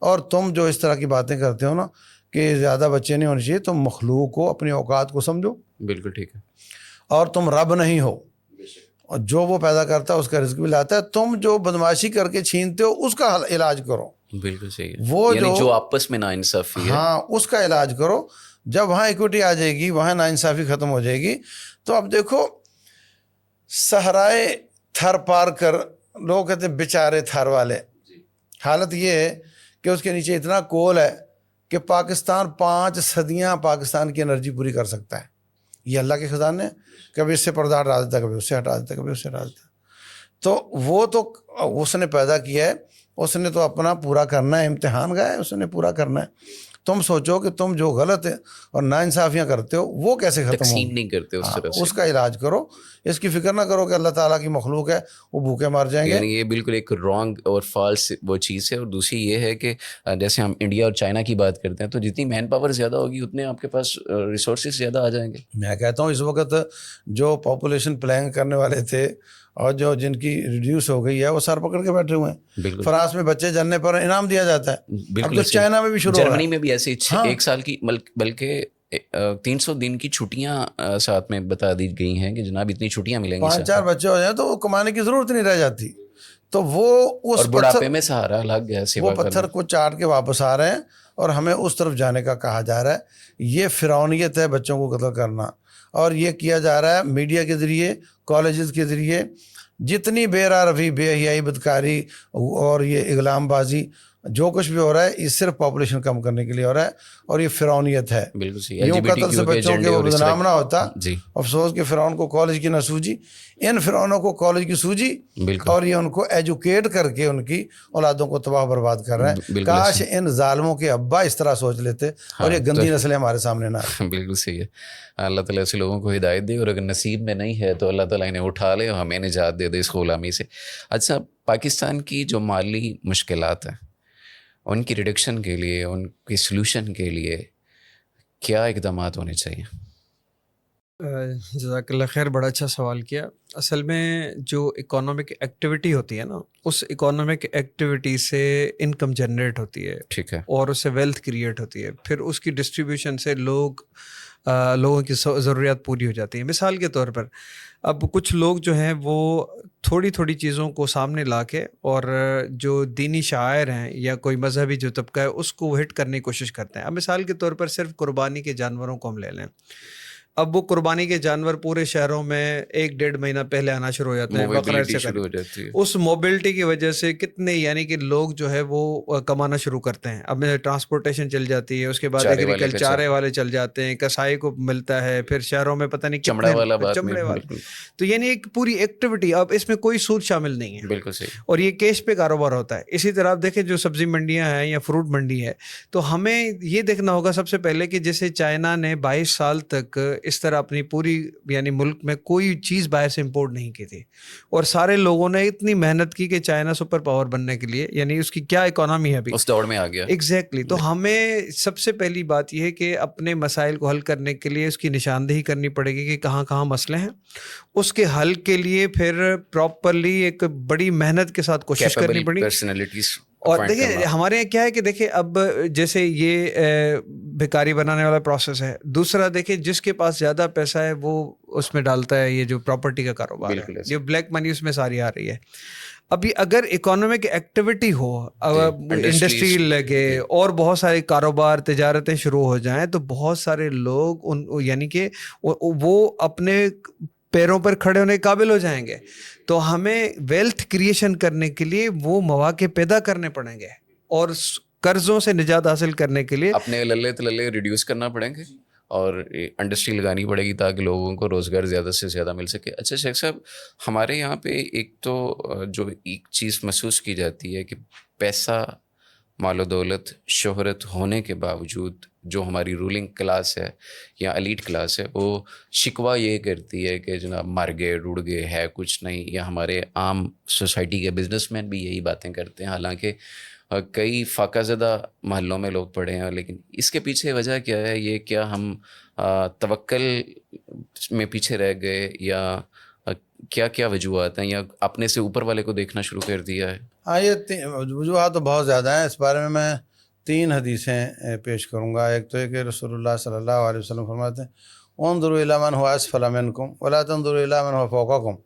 اور تم جو اس طرح کی باتیں کرتے ہو نا کہ زیادہ بچے نہیں ہونے چاہیے, تم مخلوق کو اپنی اوقات کو سمجھو. بالکل ٹھیک ہے. اور تم رب نہیں ہو, اور جو وہ پیدا کرتا ہے اس کا رزق بھی لاتا ہے. تم جو بدمعاشی کر کے چھینتے ہو اس کا علاج کرو. بالکل صحیح ہے. وہ یعنی جو آپس میں ناانصافی ہے, ہاں اس کا علاج کرو. جب وہاں ایکوٹی آ جائے گی, وہاں ناانصافی ختم ہو جائے گی. تو اب دیکھو صحرائے تھر پار کر, لوگ کہتے ہیں بیچارے تھر والے. حالت یہ ہے کہ اس کے نیچے اتنا کول ہے کہ پاکستان 5 صدیاں پاکستان کی انرجی پوری کر سکتا ہے. یہ اللہ کے خزانے, کبھی اس سے پردہ ہٹا دیتا, کبھی اس سے ہٹا دیتا, کبھی اس سے ہٹا دیتا. تو وہ تو اس نے پیدا کیا ہے, اس نے تو اپنا پورا کرنا ہے, امتحان گیا ہے, اس نے پورا کرنا ہے. تم سوچو کہ تم جو غلط ہے اور ناانصافیاں کرتے ہو وہ کیسے ختم تقسیم ہوں. نہیں کرتے اس طرح سے. اس کا علاج کرو, اس کی فکر نہ کرو کہ اللہ تعالیٰ کی مخلوق ہے وہ بھوکے مر جائیں گے. یعنی یہ بالکل ایک رانگ اور فالس وہ چیز ہے. اور دوسری یہ ہے کہ جیسے ہم انڈیا اور چائنا کی بات کرتے ہیں تو جتنی مین پاور زیادہ ہوگی اتنے آپ کے پاس ریسورسز زیادہ آ جائیں گے. میں کہتا ہوں اس وقت جو پاپولیشن پلان کرنے والے تھے اور جو جن کی ریڈیوس ہو گئی ہے وہ سر پکڑ کے بیٹھے ہوئے ہیں. بالکل. فرانس میں بچے جننے پر انعام دیا جاتا ہے. اب تو چائنا میں بھی شروع ہو رہا ہے. جرمنی میں بھی ایسے 1 سال کی بلکہ 300 دن کی چھٹیاں ساتھ میں بتا دی گئی ہیں کہ جناب اتنی چھٹیاں ملیں گی. 5-4 بچے ہو جائیں تو وہ کمانے کی ضرورت نہیں رہ جاتی. تو وہ اس بڑھاپے میں سہارا لگ گیا, وہ پتھر کو چاٹ کے واپس آ رہے ہیں اور ہمیں اس طرف جانے کا کہا جا رہا ہے. یہ فرعونیت ہے بچوں کو قتل کرنا, اور یہ کیا جا رہا ہے میڈیا کے ذریعے, کالجز کے ذریعے. جتنی بے روی, بے حیائی, بدکاری اور یہ اغلام بازی جو کچھ بھی ہو رہا ہے یہ صرف پاپولیشن کم کرنے کے لیے ہو رہا ہے, اور یہ فرعونیت ہے. بالکل صحیح. یوں قتل سے بچوں کے وہ بدنام نہ ہوتا. جی افسوس کہ فرعون کو کالج کی نہ سوجی, ان فرعونوں کو کالج کی سوجی, اور یہ ان کو ایجوکیٹ کر کے ان کی اولادوں کو تباہ برباد کر رہے ہیں. کاش ان ظالموں کے ابا اس طرح سوچ لیتے اور یہ گندی نسلیں ہمارے سامنے نہ آئیں. بالکل صحیح ہے. اللہ تعالیٰ ایسے لوگوں کو ہدایت دے, اور اگر نصیب میں نہیں ہے تو اللہ تعالیٰ انہیں اٹھا لے اور ہمیں نجات دے دے اس غلامی سے. اچھا, پاکستان کی جو مالی مشکلات ہیں ان کی ریڈکشن کے لیے, ان کی سلوشن کے لیے کیا اقدامات ہونے چاہیے؟ جزاک اللہ خیر، بڑا اچھا سوال کیا. اصل میں جو اکانومک ایکٹیویٹی ہوتی ہے نا، اس اکانومک ایکٹیویٹی سے انکم جنریٹ ہوتی ہے ٹھیک ہے. اور اس سے ویلتھ کریٹ ہوتی ہے، پھر اس کی ڈسٹریبیوشن سے لوگوں کی ضروریات پوری ہو جاتی ہیں. مثال کے طور پر اب کچھ لوگ جو ہیں وہ تھوڑی تھوڑی چیزوں کو سامنے لا کے، اور جو دینی شاعر ہیں یا کوئی مذہبی جو طبقہ ہے اس کو ہٹ کرنے کی کوشش کرتے ہیں. اب مثال کے طور پر صرف قربانی کے جانوروں کو ہم لے لیں. اب وہ قربانی کے جانور پورے شہروں میں 1-1.5 مہینہ پہلے آنا شروع ہو جاتے ہیں. بقرعید موبلٹی سے شروع ہو جاتی ہے. اس موبلٹی کی وجہ سے کتنے یعنی کہ لوگ جو ہے وہ کمانا شروع کرتے ہیں. اب ٹرانسپورٹیشن چل جاتی ہے، اس کے بعد ایگریکلچر چارے والے چل جاتے ہیں، کسائی کو ملتا ہے، پھر شہروں میں پتہ نہیں چمڑا والا بات چمڑے میں والا. بالکل تو یعنی ایک پوری ایکٹیویٹی، اب اس میں کوئی سود شامل نہیں ہے، بالکل صحیح. اور یہ کیش پہ کاروبار ہوتا ہے. اسی طرح آپ دیکھیں جو سبزی منڈیاں ہیں یا فروٹ منڈی ہے، تو ہمیں یہ دیکھنا ہوگا سب سے پہلے کہ جیسے چائنا نے 22 سال تک اس طرح اپنی پوری یعنی ملک میں کوئی چیز باہر سے امپورٹ نہیں کی تھی، اور سارے لوگوں نے اتنی محنت کی کہ چائنا سپر پاور بننے کے لیے، یعنی اس کی کیا اکانومی ہے ابھی اس دوڑ میں آ گیا. ایگزیکٹلی. تو ہمیں سب سے پہلی بات یہ ہے کہ اپنے مسائل کو حل کرنے کے لیے اس کی نشاندہی کرنی پڑے گی کہ کہاں کہاں مسئلے ہیں. اس کے حل کے لیے پھر پراپرلی ایک بڑی محنت کے ساتھ کوشش کرنی پڑی. پرسنالٹیز. اور دیکھیں ہمارے یہاں کیا ہے کہ دیکھیں اب جیسے یہ بھکاری بنانے والا پروسیس ہے. دوسرا دیکھیں جس کے پاس زیادہ پیسہ ہے وہ اس میں ڈالتا ہے یہ جو پراپرٹی کا کاروبار ہے، یہ بلیک منی اس میں ساری آ رہی ہے. ابھی اگر اکانومک ایکٹیویٹی ہو، انڈسٹری لگے اور بہت سارے کاروبار تجارتیں شروع ہو جائیں، تو بہت سارے لوگ یعنی کہ وہ اپنے پیروں پر کھڑے ہونے کے قابل ہو جائیں گے. تو ہمیں ویلتھ کریشن کرنے کے لیے وہ مواقع پیدا کرنے پڑیں گے، اور قرضوں سے نجات حاصل کرنے کے لیے اپنے للے تللے ریڈیوس کرنا پڑیں گے اور انڈسٹری لگانی پڑے گی تاکہ لوگوں کو روزگار زیادہ سے زیادہ مل سکے. اچھا شیخ صاحب، ہمارے یہاں پہ ایک تو جو ایک چیز محسوس کی جاتی ہے کہ پیسہ، مال و دولت، شہرت ہونے کے باوجود جو ہماری رولنگ کلاس ہے یا ایلیٹ کلاس ہے، وہ شکوہ یہ کرتی ہے کہ جناب مر گئے، رڑ گئے، ہے کچھ نہیں. یا ہمارے عام سوسائٹی کے بزنس مین بھی یہی باتیں کرتے ہیں، حالانکہ کئی فاقہ زدہ محلوں میں لوگ پڑے ہیں. لیکن اس کے پیچھے وجہ کیا ہے؟ یہ کیا ہم توکل میں پیچھے رہ گئے، یا کیا کیا وجوہات ہیں، یا اپنے سے اوپر والے کو دیکھنا شروع کر دیا ہے؟ ہاں، یہ وجوہات تو بہت زیادہ ہیں. اس بارے میں 3 حدیثیں پیش کروں گا. ایک تو ہے کہ رسول اللہ صلی اللہ علیہ وسلم فرماتے ہیں انظروا الی من هو اسفل منکم ولا تنظروا الی من هو فوقکم.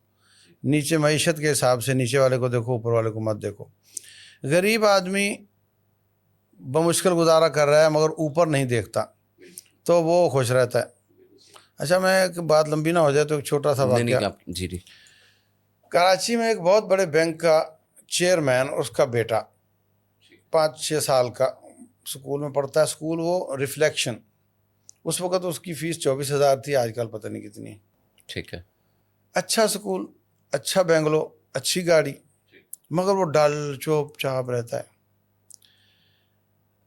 نیچے معیشت کے حساب سے نیچے والے کو دیکھو، اوپر والے کو مت دیکھو. غریب آدمی بمشکل گزارا کر رہا ہے مگر اوپر نہیں دیکھتا تو وہ خوش رہتا ہے. اچھا، میں ایک بات لمبی نہ ہو جائے تو ایک چھوٹا سا واقعہ. جی جی. کراچی میں ایک بہت بڑے بینک کا چیئرمین، اس کا بیٹا 5-6 سال کا، اسکول میں پڑھتا ہے. اسکول وہ ریفلیکشن، اس وقت اس کی فیس 24,000 تھی، آج کل پتہ نہیں کتنی. ٹھیک ہے. اچھا اسکول، اچھا بنگلو، اچھی گاڑی، مگر وہ ڈل چوپ چاپ رہتا ہے.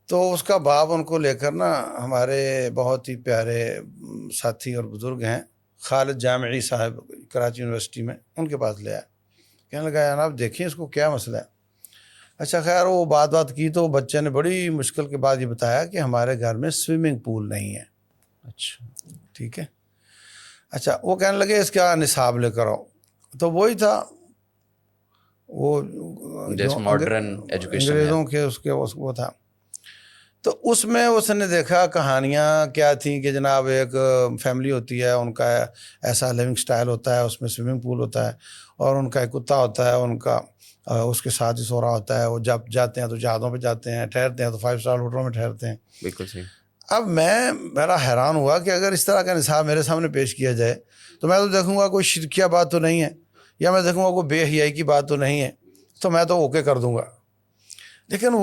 تو اس کا باپ ان کو لے کر نا، ہمارے بہت ہی پیارے ساتھی اور بزرگ ہیں خالد جامعی صاحب کراچی یونیورسٹی میں، ان کے پاس لے آیا. کہنے لگا جناب دیکھیں اس کو کیا مسئلہ ہے. اچھا خیر، وہ بات کی تو بچے نے بڑی مشکل کے بعد یہ بتایا کہ ہمارے گھر میں سوئمنگ پول نہیں ہے. اچھا ٹھیک ہے. اچھا، وہ کہنے لگے اس کا نصاب لے کر آؤ. تو وہی تھا وہ جیسے ماڈرن ایجوکیشن انگریزوں کے اس کے وہ تھا. تو اس میں اس نے دیکھا کہانیاں کیا تھیں کہ جناب ایک فیملی ہوتی ہے، ان کا ایسا لیونگ سٹائل ہوتا ہے، اس میں سوئمنگ پول ہوتا ہے، اور ان کا ایک کتا ہوتا ہے، ان کا اس کے ساتھ ہی سو رہا ہوتا ہے. وہ جب جاتے ہیں تو جہازوں پہ جاتے ہیں، ٹھہرتے ہیں تو 5 اسٹار ہوٹلوں میں ٹھہرتے ہیں. بالکل صحیح. اب میرا حیران ہوا کہ اگر اس طرح کا نصاب میرے سامنے پیش کیا جائے تو میں تو دیکھوں گا کوئی شرکیہ بات تو نہیں ہے، یا میں دیکھوں گا کوئی بے حیائی کی بات تو نہیں ہے، تو میں تو اوکے کر دوں گا. لیکن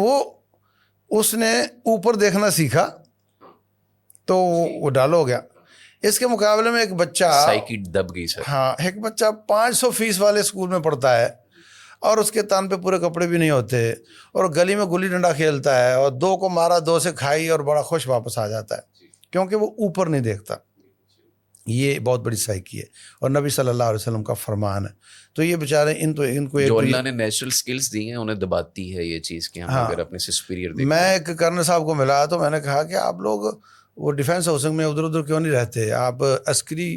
اس نے اوپر دیکھنا سیکھا تو وہ ڈال ہو گیا. اس کے مقابلے میں ایک بچہ سائیکی دب گئی سر. ہاں، ایک بچہ 500 فیس والے اسکول میں پڑھتا ہے، اور اس کے تان پہ پورے کپڑے بھی نہیں ہوتے، اور گلی میں گلی ڈنڈا کھیلتا ہے، اور 2 کو مارا 2 سے کھائی، اور بڑا خوش واپس آ جاتا ہے کیونکہ وہ اوپر نہیں دیکھتا. یہ بہت بڑی سائیکی ہے، اور نبی صلی اللہ علیہ وسلم کا فرمان ہے. تو یہ بیچارے ان کو جو اللہ نے نیچرل سکلز دی ہیں انہیں دباتی ہے یہ چیز کہ ہم اگر اپنے سے سپیریئر دیکھیں. میں ایک کرنل صاحب کو ملا تو میں نے کہا کہ آپ لوگ وہ ڈیفینس ہاؤسنگ میں ادھر کیوں نہیں رہتے؟ آپ عسکری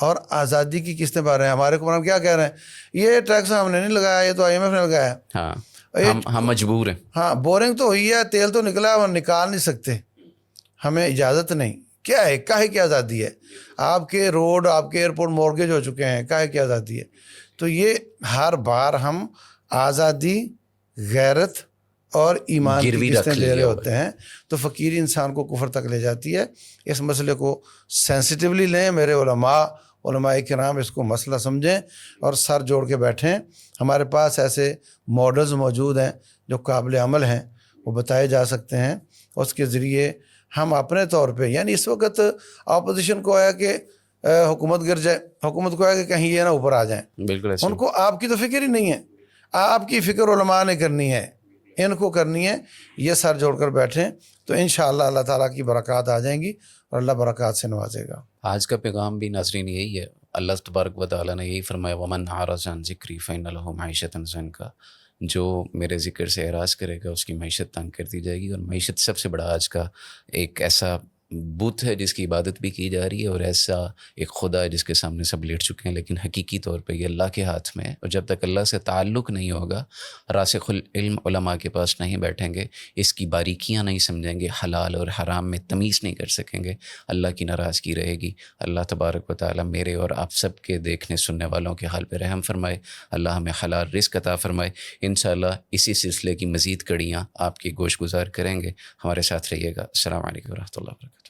اور آزادی کی قسطیں بھر رہے ہیں. ہمارے حکمران کیا کہہ رہے ہیں؟ یہ ٹیکس ہم نے نہیں لگایا, یہ تو IMF نے لگایا. ہاں ہم مجبور ہیں. ہاں بورنگ تو ہوئی ہے, تیل تو نکلا ہے, اور نکال نہیں سکتے, ہمیں اجازت نہیں. کیا ہے, کاہے کی آزادی ہے؟ آپ کے روڈ, آپ کے ایئرپورٹ مورگیج ہو چکے ہیں, کاہے کی آزادی ہے؟ تو یہ ہر بار ہم آزادی, غیرت اور ایمان کی گروی قسطیں رکھ لے رہے لیا ہوتے ہیں, تو فقیری انسان کو کفر تک لے جاتی ہے. اس مسئلے کو سینسٹیولی لیں. میرے علماء کرام اس کو مسئلہ سمجھیں اور سر جوڑ کے بیٹھیں. ہمارے پاس ایسے ماڈلز موجود ہیں جو قابل عمل ہیں, وہ بتائے جا سکتے ہیں. اس کے ذریعے ہم اپنے طور پہ, یعنی اس وقت اپوزیشن کو آیا کہ حکومت گر جائے, حکومت کو آیا کہ کہیں یہ نہ اوپر آ جائیں. بالکل ایسے. ان کو آپ کی تو فکر ہی نہیں ہے. آپ کی فکر علماء نے کرنی ہے, ان کو کرنی ہے. یہ سر جوڑ کر بیٹھیں تو انشاءاللہ اللہ تعالیٰ کی برکات آ جائیں گی اور اللہ برکات سے نوازے گا. آج کا پیغام بھی ناظرین یہی ہے. اللہ تبارک و تعالیٰ نے یہی فرمایا ومن اعرض عن ذکری فإن لہ معیشۃ ضنکا. جو میرے ذکر سے اعراض کرے گا اس کی معیشت تنگ کر دی جائے گی. اور معیشت سب سے بڑا آج کا ایک ایسا بت ہے جس کی عبادت بھی کی جا رہی ہے, اور ایسا ایک خدا ہے جس کے سامنے سب لیٹ چکے ہیں, لیکن حقیقی طور پہ یہ اللہ کے ہاتھ میں ہے. اور جب تک اللہ سے تعلق نہیں ہوگا, راسخ العلم علماء کے پاس نہیں بیٹھیں گے, اس کی باریکیاں نہیں سمجھیں گے, حلال اور حرام میں تمیز نہیں کر سکیں گے, اللہ کی ناراضگی رہے گی. اللہ تبارک و تعالیٰ میرے اور آپ سب کے دیکھنے سننے والوں کے حال پہ رحم فرمائے. اللہ ہمیں حلال رزق عطا فرمائے. انشاءاللہ اسی سلسلے کی مزید کڑیاں آپ کی گوش گزار کریں گے. ہمارے ساتھ رہیے گا. السلام علیکم ورحمۃ اللہ وبرکاتہ.